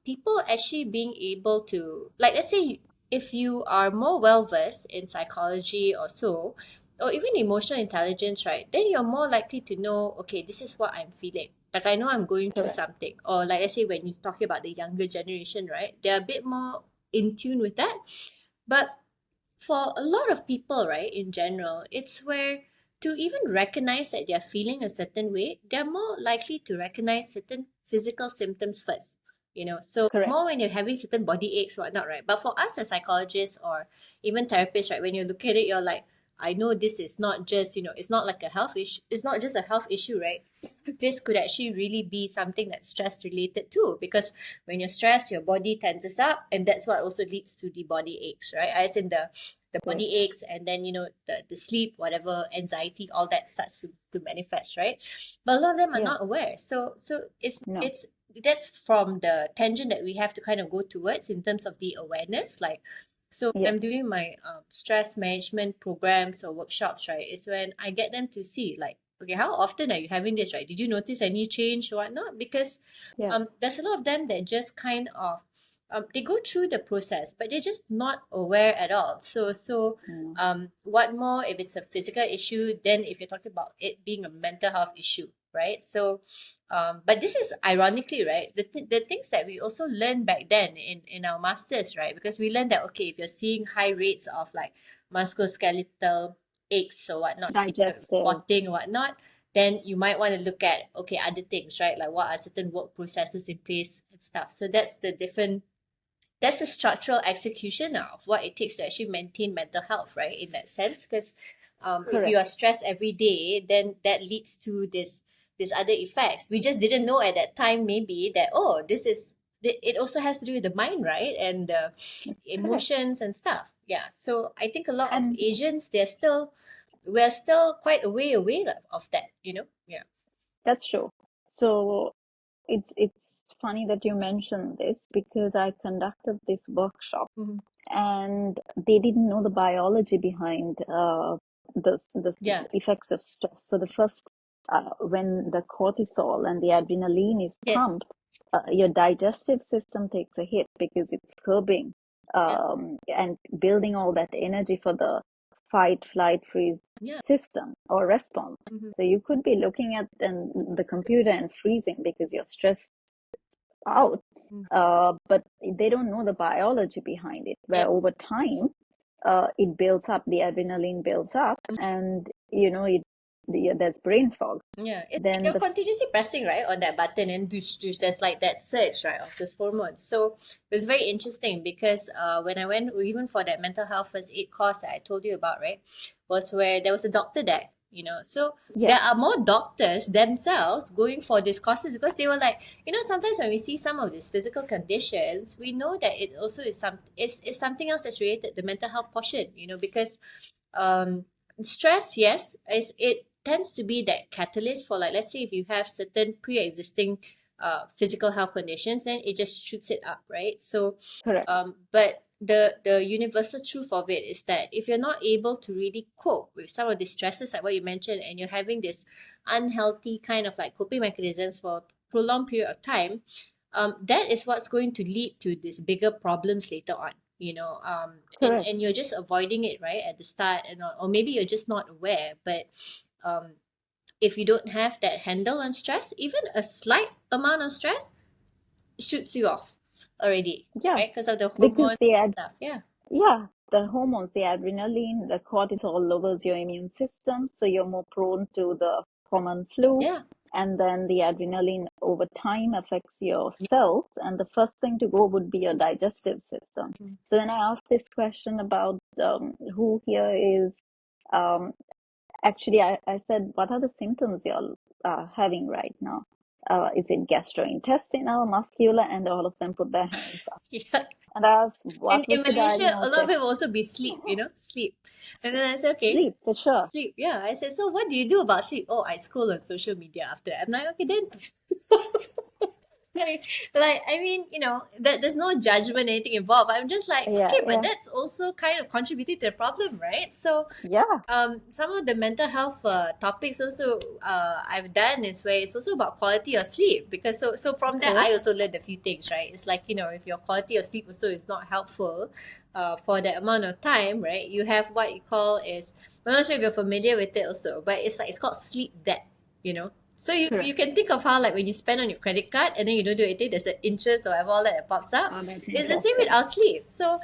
people actually being able to, like, let's say if you are more well versed in psychology or so, or even emotional intelligence, right, then you're more likely to know, okay, this is what I'm feeling. Like, I know I'm going through Correct. something. Or, like, let's say when you're talking about the younger generation, right, they're a bit more in tune with that. But for a lot of people, right, in general, it's where to even recognize that they're feeling a certain way, they're more likely to recognize certain physical symptoms first. So Correct. more when you're having certain body aches, whatnot, right? But for us as psychologists or even therapists, right, when you look at it, you're like, I know this is not just, it's not like a health issue. It's not just a health issue, right? This could actually really be something that's stress related too, because when you're stressed, your body tenses up, and that's what also leads to the body aches, right? As in the Yes. body aches, and then the sleep, whatever, anxiety, all that starts to manifest, right? But a lot of them are Yeah. not aware. So it's No. it's that's from the tangent that we have to kind of go towards in terms of the awareness. Like, so Yeah. I'm doing my stress management programs or workshops, right? Is when I get them to see, like, okay, how often are you having this, right? Did you notice any change or whatnot? Because Yeah. there's a lot of them that just kind of they go through the process, but they're just not aware at all. No. What more if it's a physical issue, then if you're talking about it being a mental health issue, right? But this is ironically, right, the things that we also learned back then in our masters, right? Because we learned that, okay, if you're seeing high rates of like musculoskeletal aches or whatnot, Digestive. reporting or whatnot, then you might want to look at, okay, other things, right? Like what are certain work processes in place and stuff. So that's the structural execution now of what it takes to actually maintain mental health, right? In that sense, because if you Correct. are stressed every day, then that leads to this other effects. We just didn't know at that time, maybe, that, oh, this is it also has to do with the mind, right? And the Correct. emotions and stuff. Yeah. So I think a lot of And Asians, we're still quite a way away of that, Yeah. that's true. So it's funny that you mentioned this because I conducted this workshop Mm-hmm. and they didn't know the biology behind the Yeah. effects of stress. So the first, when the cortisol and the adrenaline is Yes. pumped, your digestive system takes a hit because it's curbing Yeah. and building all that energy for the fight, flight, freeze Yeah. system or response. Mm-hmm. So you could be looking at the computer and freezing because you're stressed out, but they don't know the biology behind it, Yeah. where over time, it builds up, the adrenaline builds up, and there's brain fog. Yeah, it's like Then you're the continuously pressing, right, on that button, and douche, douche, there's like that surge, right, of those hormones. So it was very interesting because when I went even for that mental health first aid course that I told you about, right, was where there was a doctor there, So yeah, there are more doctors themselves going for these courses because they were like, sometimes when we see some of these physical conditions, we know that it also is something else that's related, the mental health portion, because um stress, yes, is it tends to be that catalyst for, like, let's say if you have certain pre-existing physical health conditions, then it just shoots it up, right? So correct, but the universal truth of it is that if you're not able to really cope with some of the stresses like what you mentioned, and you're having this unhealthy kind of like coping mechanisms for a prolonged period of time, that is what's going to lead to these bigger problems later on, and correct. you're just avoiding it right at the start, and or maybe you're just not aware. But um if you don't have that handle on stress, even a slight amount of stress shoots you off already, Yeah, right? Because of the because hormones stuff. Yeah. yeah, the hormones, the adrenaline, the cortisol lowers your immune system, so you're more prone to the common flu. Yeah. And then the adrenaline over time affects your cells, and the first thing to go would be your digestive system. Mm. So when I asked this question about who here is, um, actually, I said, what are the symptoms you're having right now? Is it gastrointestinal, muscular? And all of them put their hands up. Yeah. And I asked, In what in was the Malaysia, a lot of diagnosis? it will also be sleep, sleep. And then I said, okay, Sleep, for sure. sleep. Yeah. I said, so what do you do about sleep? Oh, I scroll on social media after that. I'm like, okay, then. Like, I mean, that there's no judgment, anything involved. I'm just like, Yeah, okay, but yeah, that's also kind of contributing to the problem, right? So yeah, some of the mental health topics also I've done is where it's also about quality of sleep, because so from that I correct. also learned a few things, right? It's like, if your quality of sleep also is not helpful for that amount of time, right? You have what you call is, I'm not sure if you're familiar with it also, but it's called sleep debt, so you Correct. can think of how, like, when you spend on your credit card and then you don't do anything, there's the interest or whatever all that pops up. Oh, that's It's the same with interesting. our sleep. So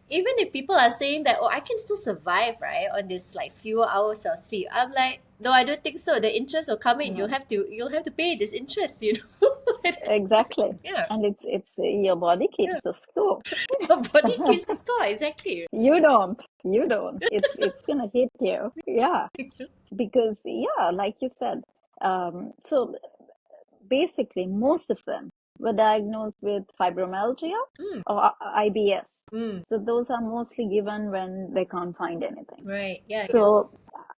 even if people are saying that, oh, I can still survive, right, on this like few hours of sleep, I'm like, no, I don't think so. The interest will come in. No, You'll have to pay this interest, you know. exactly. Yeah, And it's your body yeah. keeps the score. Your body keeps the score, exactly. You don't. It's gonna hit you. Yeah, because yeah, like you said. So basically, most of them were diagnosed with fibromyalgia Mm, or IBS. mm, So those are mostly given when they can't find anything. right. Yeah, yeah. So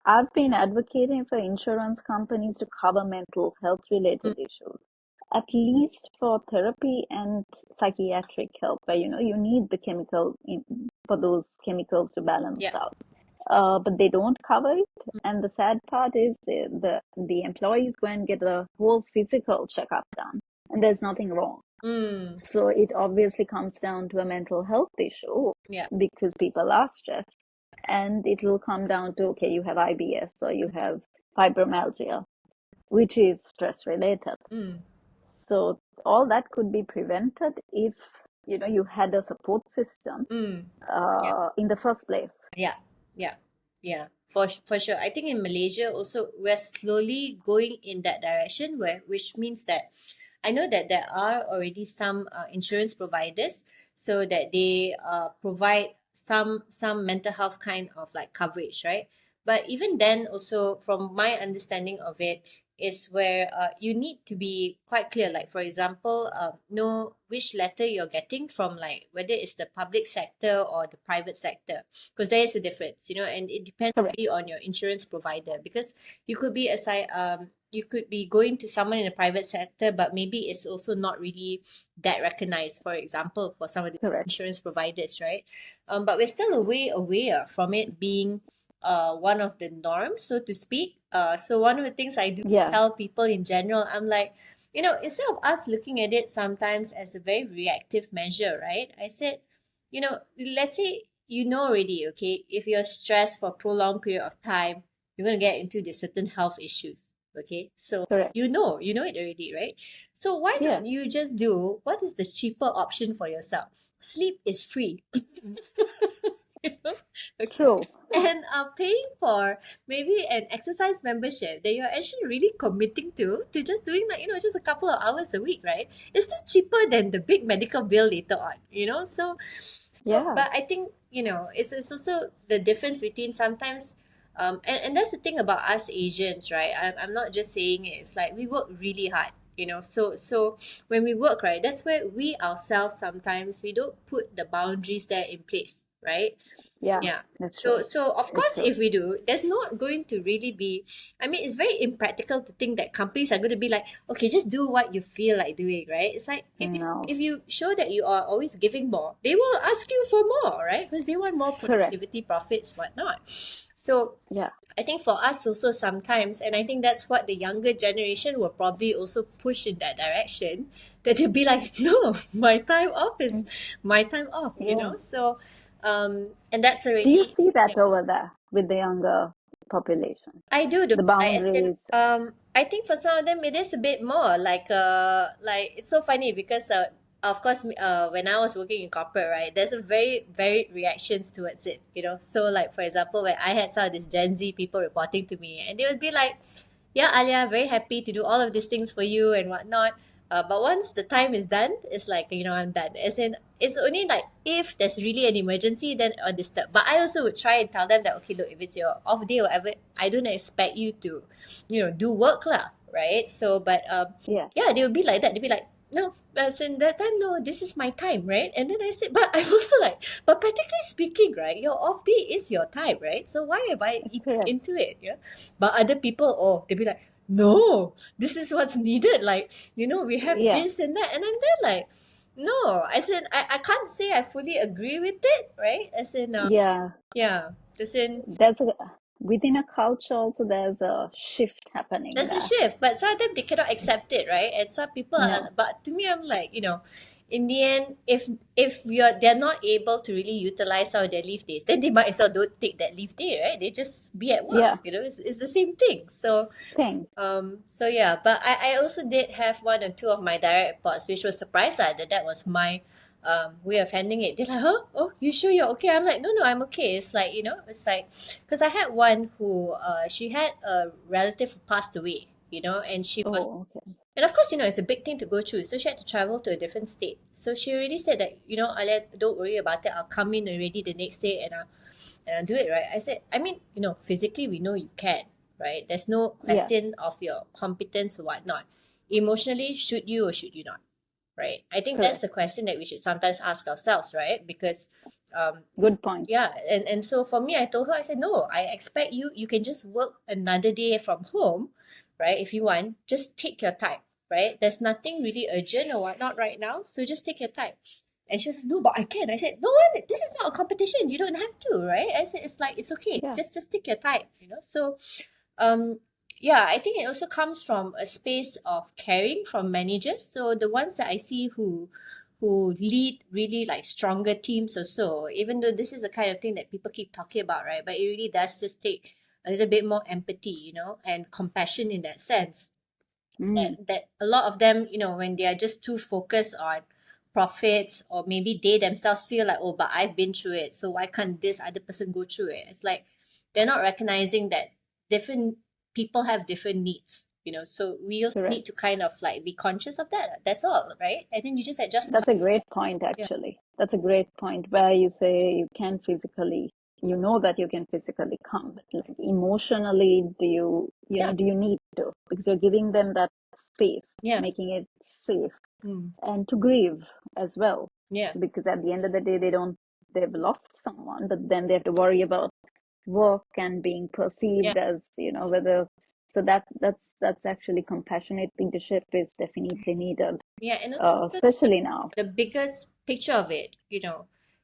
I've been advocating for insurance companies to cover mental health Mm, related issues, at least for therapy and psychiatric help, where you need the for those chemicals to balance yeah. out. But they don't cover it. And the sad part is the employees go and get a whole physical checkup done, and there's nothing wrong. Mm, So it obviously comes down to a mental health issue yeah. because people are stressed, and it will come down to, okay, you have IBS or you have fibromyalgia, which is stress related. Mm, So all that could be prevented if you had a support system mm. Yeah. in the first place. Yeah, yeah, yeah, for sure. I think in Malaysia also we're slowly going in that direction, which means that I know that there are already some insurance providers so that they provide some mental health kind of like coverage, right? But even then, also from my understanding of it, is where you need to be quite clear. Like for example, know which letter you're getting from, like whether it's the public sector or the private sector, because there is a difference, you know, and it depends Correct. really on your insurance provider, because you could be you could be going to someone in the private sector, but maybe it's also not really that recognized, for example, for some of the Correct. insurance providers, right? But we're still a way away from it being one of the norms, so to speak. So one of the things I do Yeah. tell people in general, I'm like, you know, instead of us looking at it sometimes as a very reactive measure, right? I said, you know, let's say you know already, okay, if you're stressed for a prolonged period of time, you're going to get into the certain health issues. Okay, so Correct. you know it already, right? So why Yeah. don't you just do what is the cheaper option for yourself? Sleep is free. You know? Okay. True. And paying for maybe an exercise membership that you're actually really committing to just doing, like, you know, just a couple of hours a week, right? It's still cheaper than the big medical bill later on, you know? So Yeah. but I think, you know, it's also the difference between sometimes and that's the thing about us Asians, right? I'm not just saying it. It's like we work really hard, you know. So when we work, right, that's where we ourselves sometimes we don't put the boundaries there in place, right? Yeah. Yeah. It's So true. so of It's course true. if we do, there's not going to really be, I mean, it's very impractical to think that companies are going to be like, okay, just do what you feel like doing, right? It's like No. if you show that you are always giving more, they will ask you for more, right? Because they want more Correct. productivity, profits, whatnot. So Yeah. I think for us also sometimes, and I think that's what the younger generation will probably also push in that direction, that they'll be like, no, my time off is Mm. my time off, you Yeah. know? So, and that's Do you already, see yeah. that over there with the younger population? I do. The Like I said, boundaries. I think for some of them it is a bit more like it's so funny because of course when I was working in corporate, right, there's a very very reactions towards it, you know. So like for example, when I had some of these Gen Z people reporting to me, and they would be like, yeah, Alia, very happy to do all of these things for you and whatnot. But once the time is done, it's like, you know, I'm done. As in, it's only like if there's really an emergency, then on disturb. But I also would try and tell them that, okay, look, if it's your off day or whatever, I don't expect you to, you know, do work lah, right? So, but Yeah. yeah, they would be like that. They'd be like, no, as in that time, no, this is my time, right? And then I said, but I'm also like, but practically speaking, right, your off day is your time, right? So why am I eating Correct. into it? Yeah. But other people, oh, they'd be like, no, this is what's needed. Like, you know, we have Yeah. this and that. And I'm there like, no, I said, I can't say I fully agree with it, right? As in, Yeah. yeah, as in, There's a Within a culture also there's a shift happening there's a there. shift, but some of them they cannot accept it, right? And some people are, No. but to me, I'm like, you know, in the end, if they're not able to really utilize some of their leave days, then they might as well don't take that leave day, right? They just be at work, Yeah. you know, it's the same thing. So Thing. so yeah, but I also did have one or two of my direct reports, which was surprised that that was my way of handling it. They're like, huh? Oh, you sure you're okay? I'm like, no, no, I'm okay. It's like, it's like, because I had one who, she had a relative who passed away, and she was, Oh, okay. and of course, it's a big thing to go through. So she had to travel to a different state. So she already said that, Alia, don't worry about it. I'll come in already the next day and I'll do it, right? I said, I mean, physically we know you can, right? There's no Yeah, question of your competence or whatnot. Emotionally, should you or should you not? Right? I think that's correct. the question that we should sometimes ask ourselves, right? Because Good point. yeah, and so for me, I told her, I said, no, I expect you can just work another day from home, right? If you want, just take your time, right? There's nothing really urgent or whatnot right now, so just take your time. And she was like, no, but I can. I said, no one, this is not a competition. You don't have to, right? I said, it's like, it's okay. Yeah. Just take your time. So um yeah, I think it also comes from a space of caring from managers. So the ones that I see who lead really like stronger teams or so, even though this is the kind of thing that people keep talking about, right? But it really does just take a little bit more empathy, and compassion in that sense. Mm, That a lot of them, when they are just too focused on profits, or maybe they themselves feel like, oh, but I've been through it, so why can't this other person go through it? It's like they're not recognizing that different people have different needs, so we also correct. need to kind of like be conscious of that. That's all, right? And then you just adjust. That's a great point, Yeah, actually. That's a great point where you say you can physically, you know that you can physically come, but like emotionally, yeah, do you need to? Because you're giving them that space, yeah, making it safe mm, and to grieve as well. yeah, Because at the end of the day, they've lost someone, but then they have to worry about work and being yeah, perceived as, whether, so that's actually compassionate leadership is definitely needed, yeah. And also especially now. the biggest picture of it,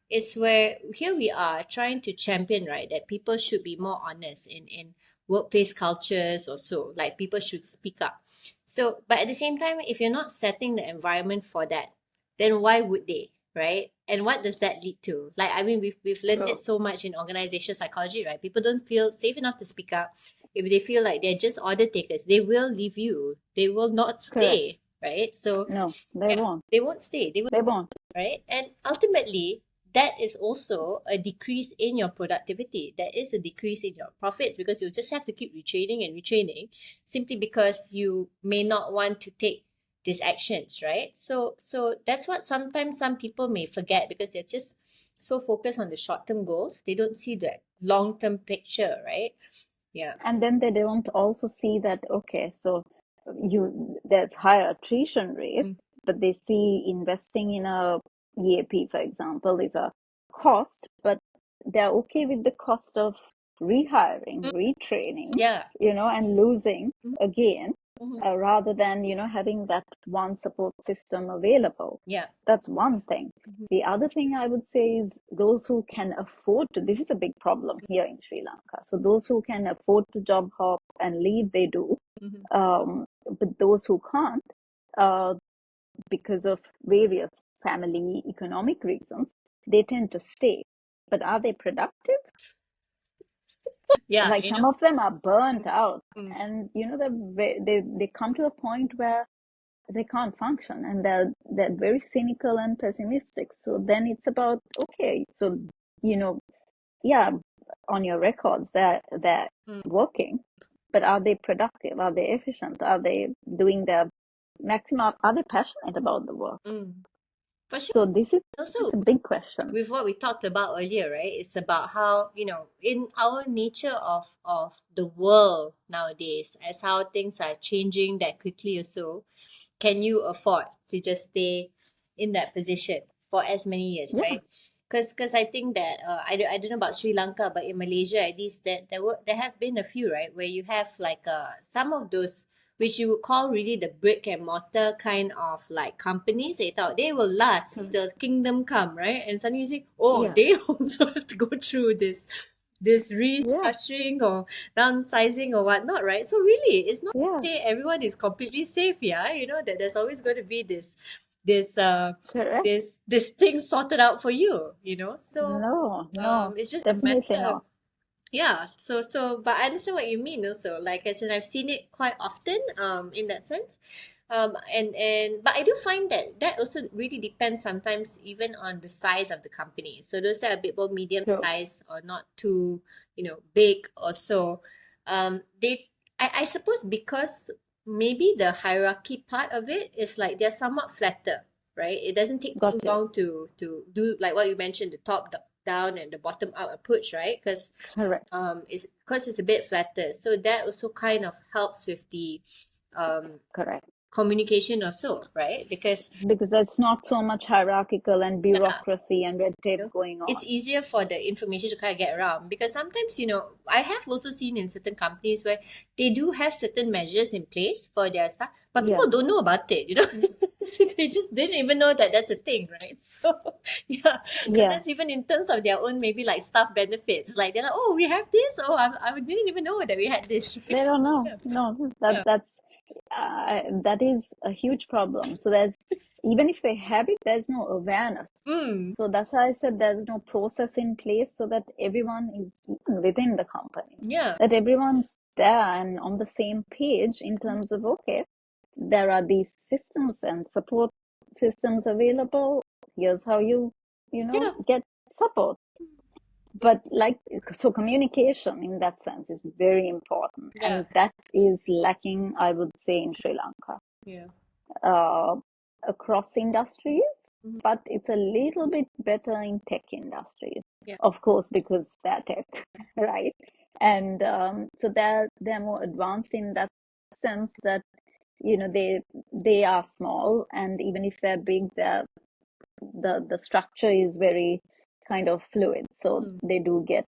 is where here we are trying to champion, right, that people should be more honest in workplace cultures or so. Like people should speak up. So, but at the same time, if you're not setting the environment for that, then why would they, right? And what does that lead to? Like, I mean, we've learned it True. so much in organizational psychology, right? People don't feel safe enough to speak up. If they feel like they're just order takers, they will leave you. They will not Correct. stay, right? So No, they yeah, won't. they won't stay. They will, They won't. right? And ultimately, that is also a decrease in your productivity. That is a decrease in your profits, because you just have to keep retraining and retraining, simply because you may not want to take these actions, right? So that's what sometimes some people may forget, because they're just so focused on the short-term goals. They don't see the long-term picture, right? Yeah. And then they don't also see that, okay, so there's higher attrition rate, Mm. but they see investing in a EAP, for example, is a cost, but they're okay with the cost of rehiring, retraining, Yeah. and losing Mhm. again, Mhm. rather than, having that one support system available. Yeah. That's one thing. Mhm. The other thing I would say is those who can afford to, this is a big problem here in Sri Lanka. So those who can afford to job hop and leave, they do. Mhm. But those who can't, uh, because of various family economic reasons, they tend to stay. But are they productive? Yeah, Like some of them are burnt out, Mm. and they come to a point where they can't function, and they're very cynical and pessimistic. So then it's about, okay, so you know yeah, on your records they're Mm. working, but are they productive, are they efficient, are they doing their maximum, are they passionate about the work? Mm. For sure. So this is Also, a big question. with what we talked about earlier, right? It's about how, in our nature of the world nowadays, as how things are changing that quickly or so, can you afford to just stay in that position for as many years, Yeah. right? Because I think that I don't know about Sri Lanka, but in Malaysia at least, that there have been a few, right, where you have like some of those which you would call really the brick and mortar kind of like companies. They thought they will last Correct. till kingdom come, right? And suddenly you say, oh, Yeah. they also have to go through this Yeah. restructuring or downsizing or whatnot, right? So really, it's not Yeah. to say everyone is completely safe. Yeah, that there's always going to be this Correct. this thing sorted out for you. So No, no, it's just a definitely matter. not. Yeah, but I understand what you mean also. Like I said, I've seen it quite often, in that sense. But I do find that that also really depends sometimes even on the size of the company. So those that are a bit more medium True. size or not too, big or so, they I suppose because maybe the hierarchy part of it is like they're somewhat flatter, right? It doesn't take too Got you. long to do like what you mentioned, the top down and the bottom up approach, right? Because Correct. it's a bit flatter, so that also kind of helps with the um Correct. communication also, right? Because Because there's not so much hierarchical and yeah, bureaucracy and red you tape know, going it's on. easier for the information to kind of get around, because sometimes, I have also seen in certain companies where they do have certain measures in place for their staff, but Yeah. people don't know about it. So they just didn't even know that that's a thing, right? So yeah, and Yeah. that's even in terms of their own maybe like staff benefits, like they're like, oh, we have this, oh, I didn't even know that we had this, They right? don't know. Yeah, No, yeah. that is a huge problem. So there's, even if they have it, there's no awareness. Mm, So that's why I said there's no process in place so that everyone is even within the company, yeah, that everyone's there and on the same page in terms of, okay, there are these systems and support systems available. Here's how yeah, get support. But like, so communication in that sense is very important, yeah, and that is lacking, I would say, in Sri Lanka, yeah, uh, across industries, mhm, but it's a little bit better in tech industries, yeah, of course, because they're tech, right? And so they're more advanced in that sense, that they are small, and even if they're big, the structure is very kind of fluid, so mm, they do get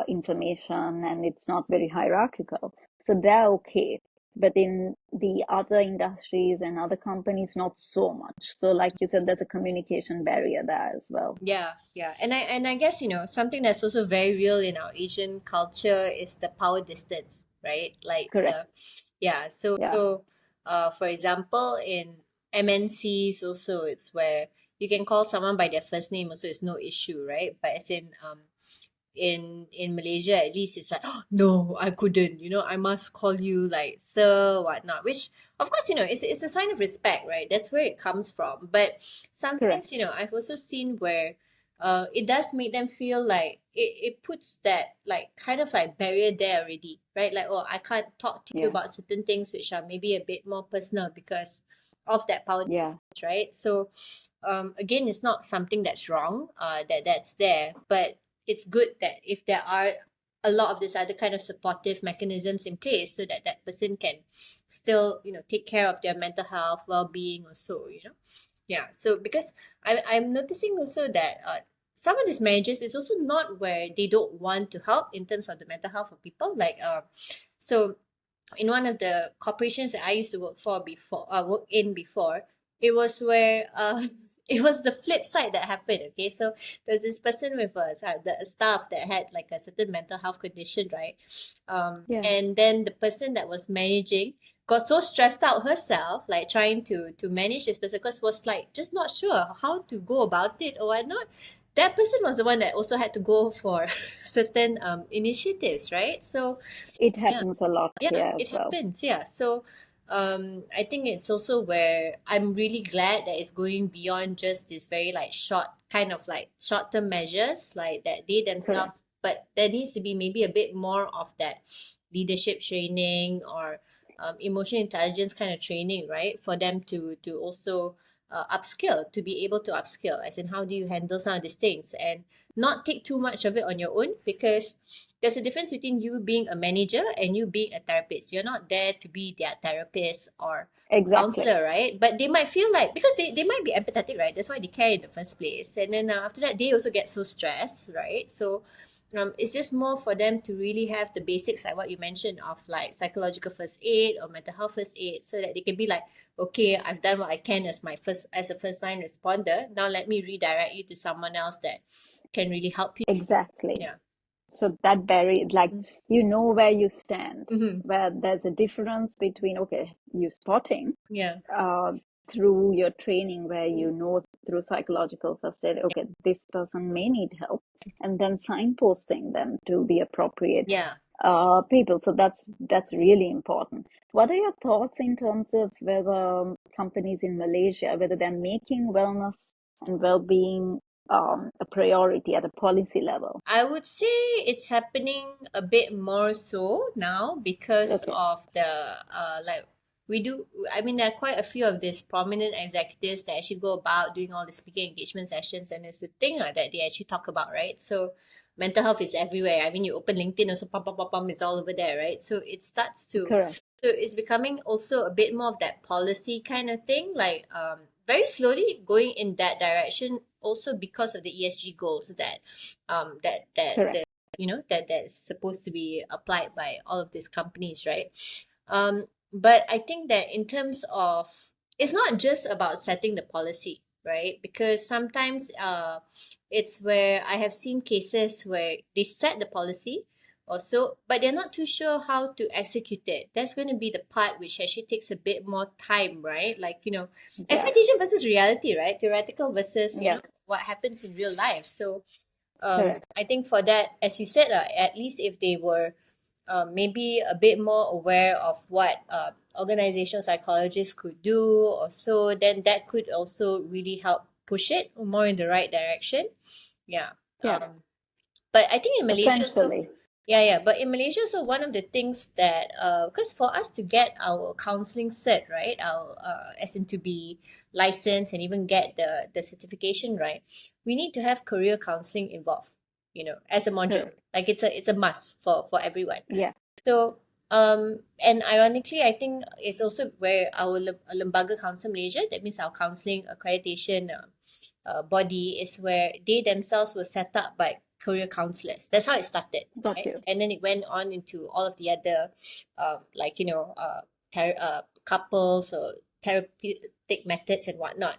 information, and it's not very hierarchical. So they're okay. But in the other industries and other companies, not so much. So, like you said, there's a communication barrier there as well. yeah, yeah. And I guess, something that's also very real in our Asian culture is the power distance, right? Like Correct. the yeah, so Yeah. so for example, in MNCs also, it's where you can call someone by their first name also, it's no issue, right? But as in Malaysia, at least it's like, oh, no, I couldn't, I must call you like sir, whatnot, which of course, it's a sign of respect, right? That's where it comes from. But Correct. sometimes, I've also seen where it does make them feel like it puts that like kind of like barrier there already, right? Like, oh, I can't talk to you Yeah. about certain things which are maybe a bit more personal because of that power, Yeah. right? So again, it's not something that's wrong, that's there, but it's good that if there are a lot of this other kind of supportive mechanisms in place, so that that person can still, take care of their mental health, well-being, or so, yeah. So because I'm noticing also that some of these managers is also not where they don't want to help in terms of the mental health of people, like so in one of the corporations that I used to work in before, it was where it was the flip side that happened. Okay, so there's this person with a staff that had like a certain mental health condition, right? Yeah. And then the person that was managing got so stressed out herself, like trying to manage this person, because was like just not sure how to go about it or whatnot. That person was the one that also had to go for certain initiatives, right? So It yeah, happens a lot yeah, here it as well. happens. Yeah. So I think it's also where I'm really glad that it's going beyond just this very like short kind of like short term measures like that they Correct. themselves, but there needs to be maybe a bit more of that leadership training or emotional intelligence kind of training, right? For them to also upskill, to be able to upskill, as in how do you handle some of these things and not take too much of it on your own, because there's a difference between you being a manager and you being a therapist. You're not there to be their therapist or Exactly. counselor, right? But they might feel like, because they might be empathetic, right? That's why they care in the first place. And then after that, they also get so stressed, right? So it's just more for them to really have the basics, like what you mentioned, of like psychological first aid or mental health first aid, so that they can be like, okay, I've done what I can as a first line responder. Now let me redirect you to someone else that can really help you. Exactly. Yeah. So that barrier, like, where you stand, Mm-hmm. where there's a difference between, okay, you spotting Yeah. uh, through your training, where through psychological first aid, okay, this person may need help, and then signposting them to the appropriate Yeah. people. So that's really important. What are your thoughts in terms of whether companies in Malaysia, whether they're making wellness and well-being a priority at a policy level? I would say it's happening a bit more so now because Okay, of the like we do. I mean, there are quite a few of these prominent executives that actually go about doing all the speaking engagement sessions, and it's a thing that they actually talk about, right? So mental health is everywhere. I mean, you open LinkedIn, also pam pam pam pam, it's all over there, right? So it starts to correct, so it's becoming also a bit more of that policy kind of thing, like very slowly going in that direction. Also because of the ESG goals that correct, the that's supposed to be applied by all of these companies, right? But I think that in terms of it's not just about setting the policy, right? Because sometimes it's where I have seen cases where they set the policy also, but they're not too sure how to execute it. That's going to be the part which actually takes a bit more time, right? Like, yeah, expectation versus reality, right? Theoretical versus, yeah, what happens in real life. So correct, I think for that, as you said, at least if they were maybe a bit more aware of what organizational psychologists could do or so, then that could also really help push it more in the right direction. Yeah. yeah, But I think in Malaysia, so essentially, yeah, yeah. But in Malaysia, so one of the things that because for us to get our counselling cert, right, our as in to be licensed and even get the certification, right, we need to have career counselling involved, as a module. correct, Like it's a must for everyone. yeah, So, and ironically, I think it's also where our Lembaga Council Malaysia, that means our counselling accreditation body, is where they themselves were set up by career counselors. That's how it started, got right? you, And then it went on into all of the other, like, couples or therapeutic methods and whatnot.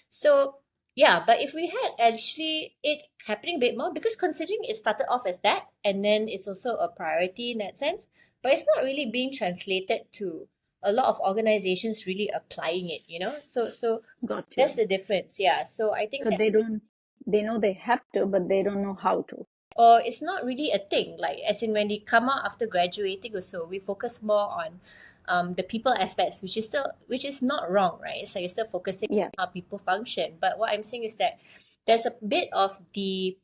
So, yeah, but if we had actually it happening a bit more, because considering it started off as that, and then it's also a priority in that sense, but it's not really being translated to a lot of organizations really applying it, So got that's you. the difference, yeah. So I think So that they know they have to, but they don't know how to. or it's not really a thing. Like as in when they come out after graduating or so, we focus more on the people aspects, which is not wrong, right? So you're still focusing Yeah, on how people function. But what I'm saying is that there's a bit of the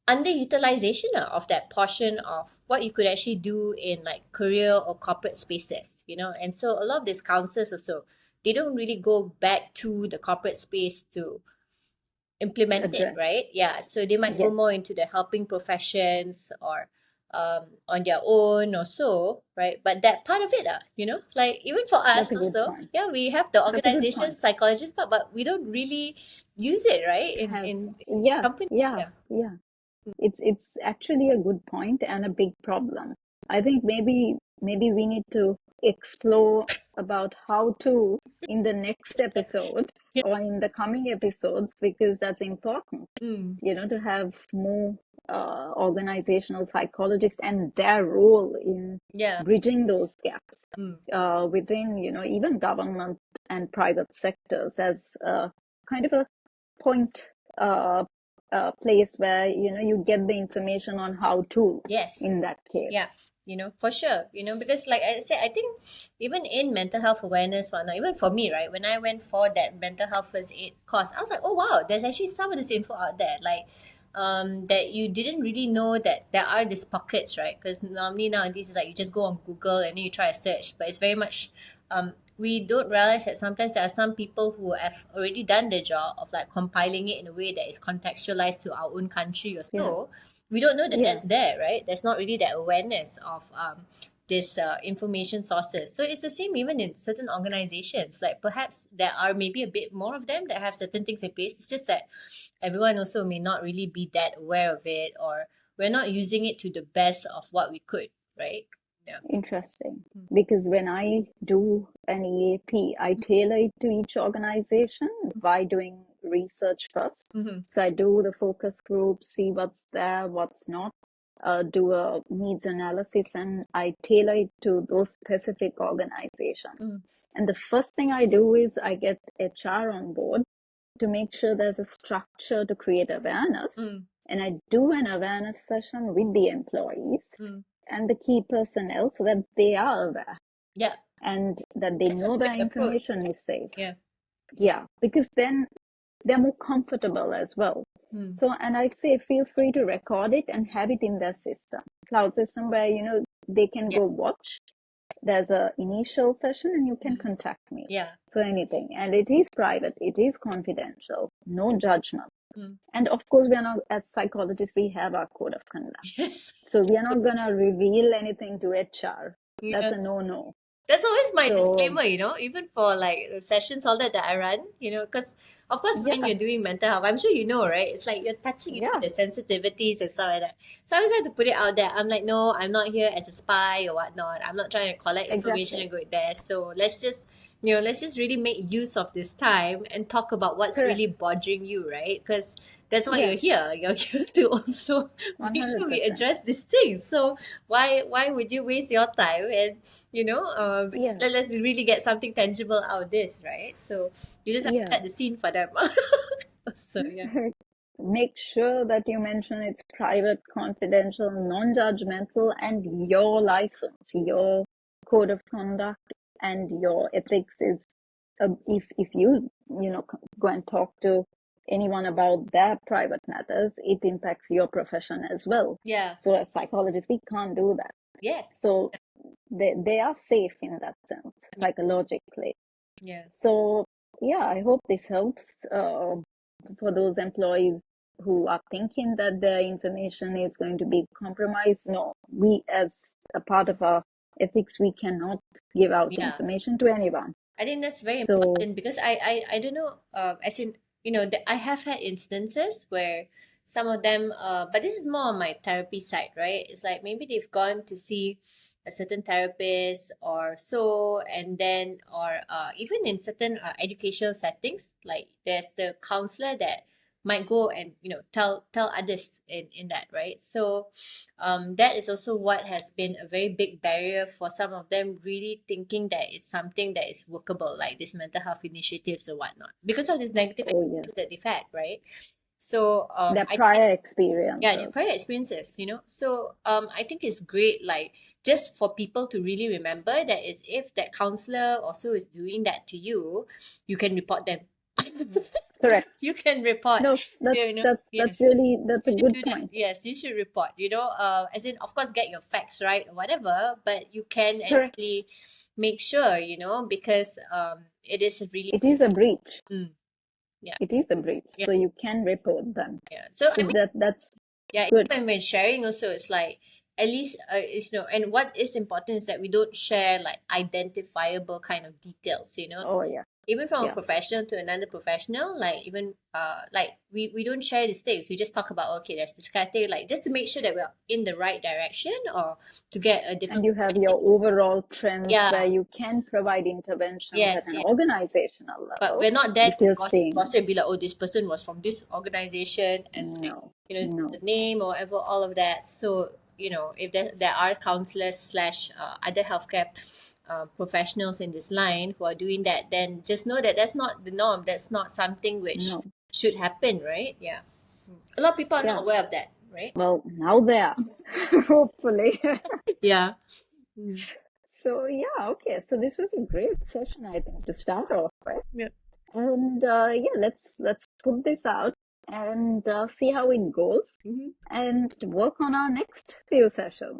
underutilization of that portion of what you could actually do in like career or corporate spaces. And so a lot of these counselors also, they don't really go back to the corporate space to implement it, address. right? Yeah, so they might go Yes, more into the helping professions or on their own or so, right? But that part of it, like even for that's us a good also, point. yeah, we have the That's a good organization point. psychologist part, but we don't really use it, right? In Have in yeah, company, yeah, yeah. yeah. It's actually a good point and a big problem. I think maybe we need to explore about how to in the next episode Yeah. or in the coming episodes because that's important, Mm, to have more organizational psychologists and their role in yeah. bridging those gaps Mm, within, even government and private sectors as kind of a point place where you get the information on how to yes. in that case. Yeah, for sure. Because like I said, I think even in mental health awareness, whatnot, even for me, right, when I went for that mental health first aid course, I was like, oh wow, there's actually some of this info out there, like that you didn't really know that there are these pockets, right? Because normally nowadays it's like you just go on Google and then you try to search, but it's very much we don't realize that sometimes there are some people who have already done the job of like compiling it in a way that is contextualized to our own country or Yeah, so. We don't know that yeah, that's there, right? There's not really that awareness of this information sources. So it's the same even in certain organizations. Like perhaps there are maybe a bit more of them that have certain things in place. It's just that everyone also may not really be that aware of it, or we're not using it to the best of what we could, right? Yeah. interesting. Because when I do an EAP, I tailor it to each organization by doing research first. Mm-hmm. So I do the focus group, see what's there, what's not, do a needs analysis, and I tailor it to those specific organizations. Mm. And the first thing I do is I get HR on board to make sure there's a structure to create awareness. Mm. And I do an awareness session with the employees Mm. and the key personnel so that they are aware. Yeah. and that they That's a know good their approach. information is safe. Yeah. Yeah, because then they're more comfortable as well. Hmm. So, and I say feel free to record it and have it in their system, cloud system, where they can Yeah. go watch. There's a initial session and you can contact me Yeah. for anything. And it is private, it is confidential, no judgment. Hmm. And of course, we are not, as psychologists, we have our code of conduct. Yes. So we are not gonna reveal anything to HR. That's Yeah. a no-no. That's always my So disclaimer, even for like the sessions, all that I run, because of course when yeah, you're doing mental health, I'm sure you know, right? It's like you're touching into yeah, the sensitivities and stuff like that. So I always have to put it out there. I'm like, no, I'm not here as a spy or whatnot. I'm not trying to collect information exactly. and go there. So let's just really make use of this time and talk about what's Correct. really bothering you, right? Because that's why you're Yes, here. You're here to also make sure we 100%. address these things. So why would you waste your time and Yeah, let's really get something tangible out of this, right? So you just have to yeah. set the scene for them. So yeah. Make sure that you mention it's private, confidential, non-judgmental, and your license, your code of conduct, and your ethics is. If go and talk to anyone about their private matters, it impacts your profession as well. Yeah. So as psychologists, we can't do that. Yes. So they are safe in that sense, psychologically. Yeah. So yeah, I hope this helps for those employees who are thinking that their information is going to be compromised. No, we as a part of our ethics, we cannot give out Yeah. information to anyone. I think that's very So important because I don't know, as in, I have had instances where some of them, but this is more on my therapy side, right? It's like maybe they've gone to see a certain therapist or so, and then, or even in certain educational settings, like there's the counselor that might go and, tell others in that, right? So that is also what has been a very big barrier for some of them really thinking that it's something that is workable, like these mental health initiatives or whatnot, because of this negative oh experience yes, that they've had, right? So their I think, prior yeah, their experiences. prior experiences, so I think it's great, like just for people to really remember that is if that counselor also is doing that to you, you can report them. Correct. You can report. No, So, that's yeah, that's a you should good do that. point. Yes, you should report. As in, of course, get your facts right or whatever, but you can Correct. actually make sure, because it is really, It is a breach. mm, yeah, It is a breach. yeah, So you can report them. yeah. So I So mean, that's yeah, good. when sharing also, it's like at least and what is important is that we don't share like identifiable kind of details. Oh yeah, Even from a yeah. professional to another professional, like even like we don't share these things. We just talk about, okay, there's this kind of thing, like just to make sure that we're in the right direction or to get a And different you have perspective. your overall trends where Yeah, you can provide interventions at yes, an yeah. organizational But level we're not there if to you're gossip, seeing. gossip, be like, oh, this person was from this organization and like, No, this is no, the name or whatever, all of that. So, if there are counselors slash other healthcare professionals in this line who are doing that, then just know that that's not the norm. That's not something which no. should happen, right? Yeah. A lot of people are not Yeah. aware of that, right? Well, now they are, hopefully. Yeah. Mm. So yeah, okay. So this was a great session, I think, to start off with. Yeah. And yeah, let's put this out and see how it goes Hmm. and work on our next few sessions.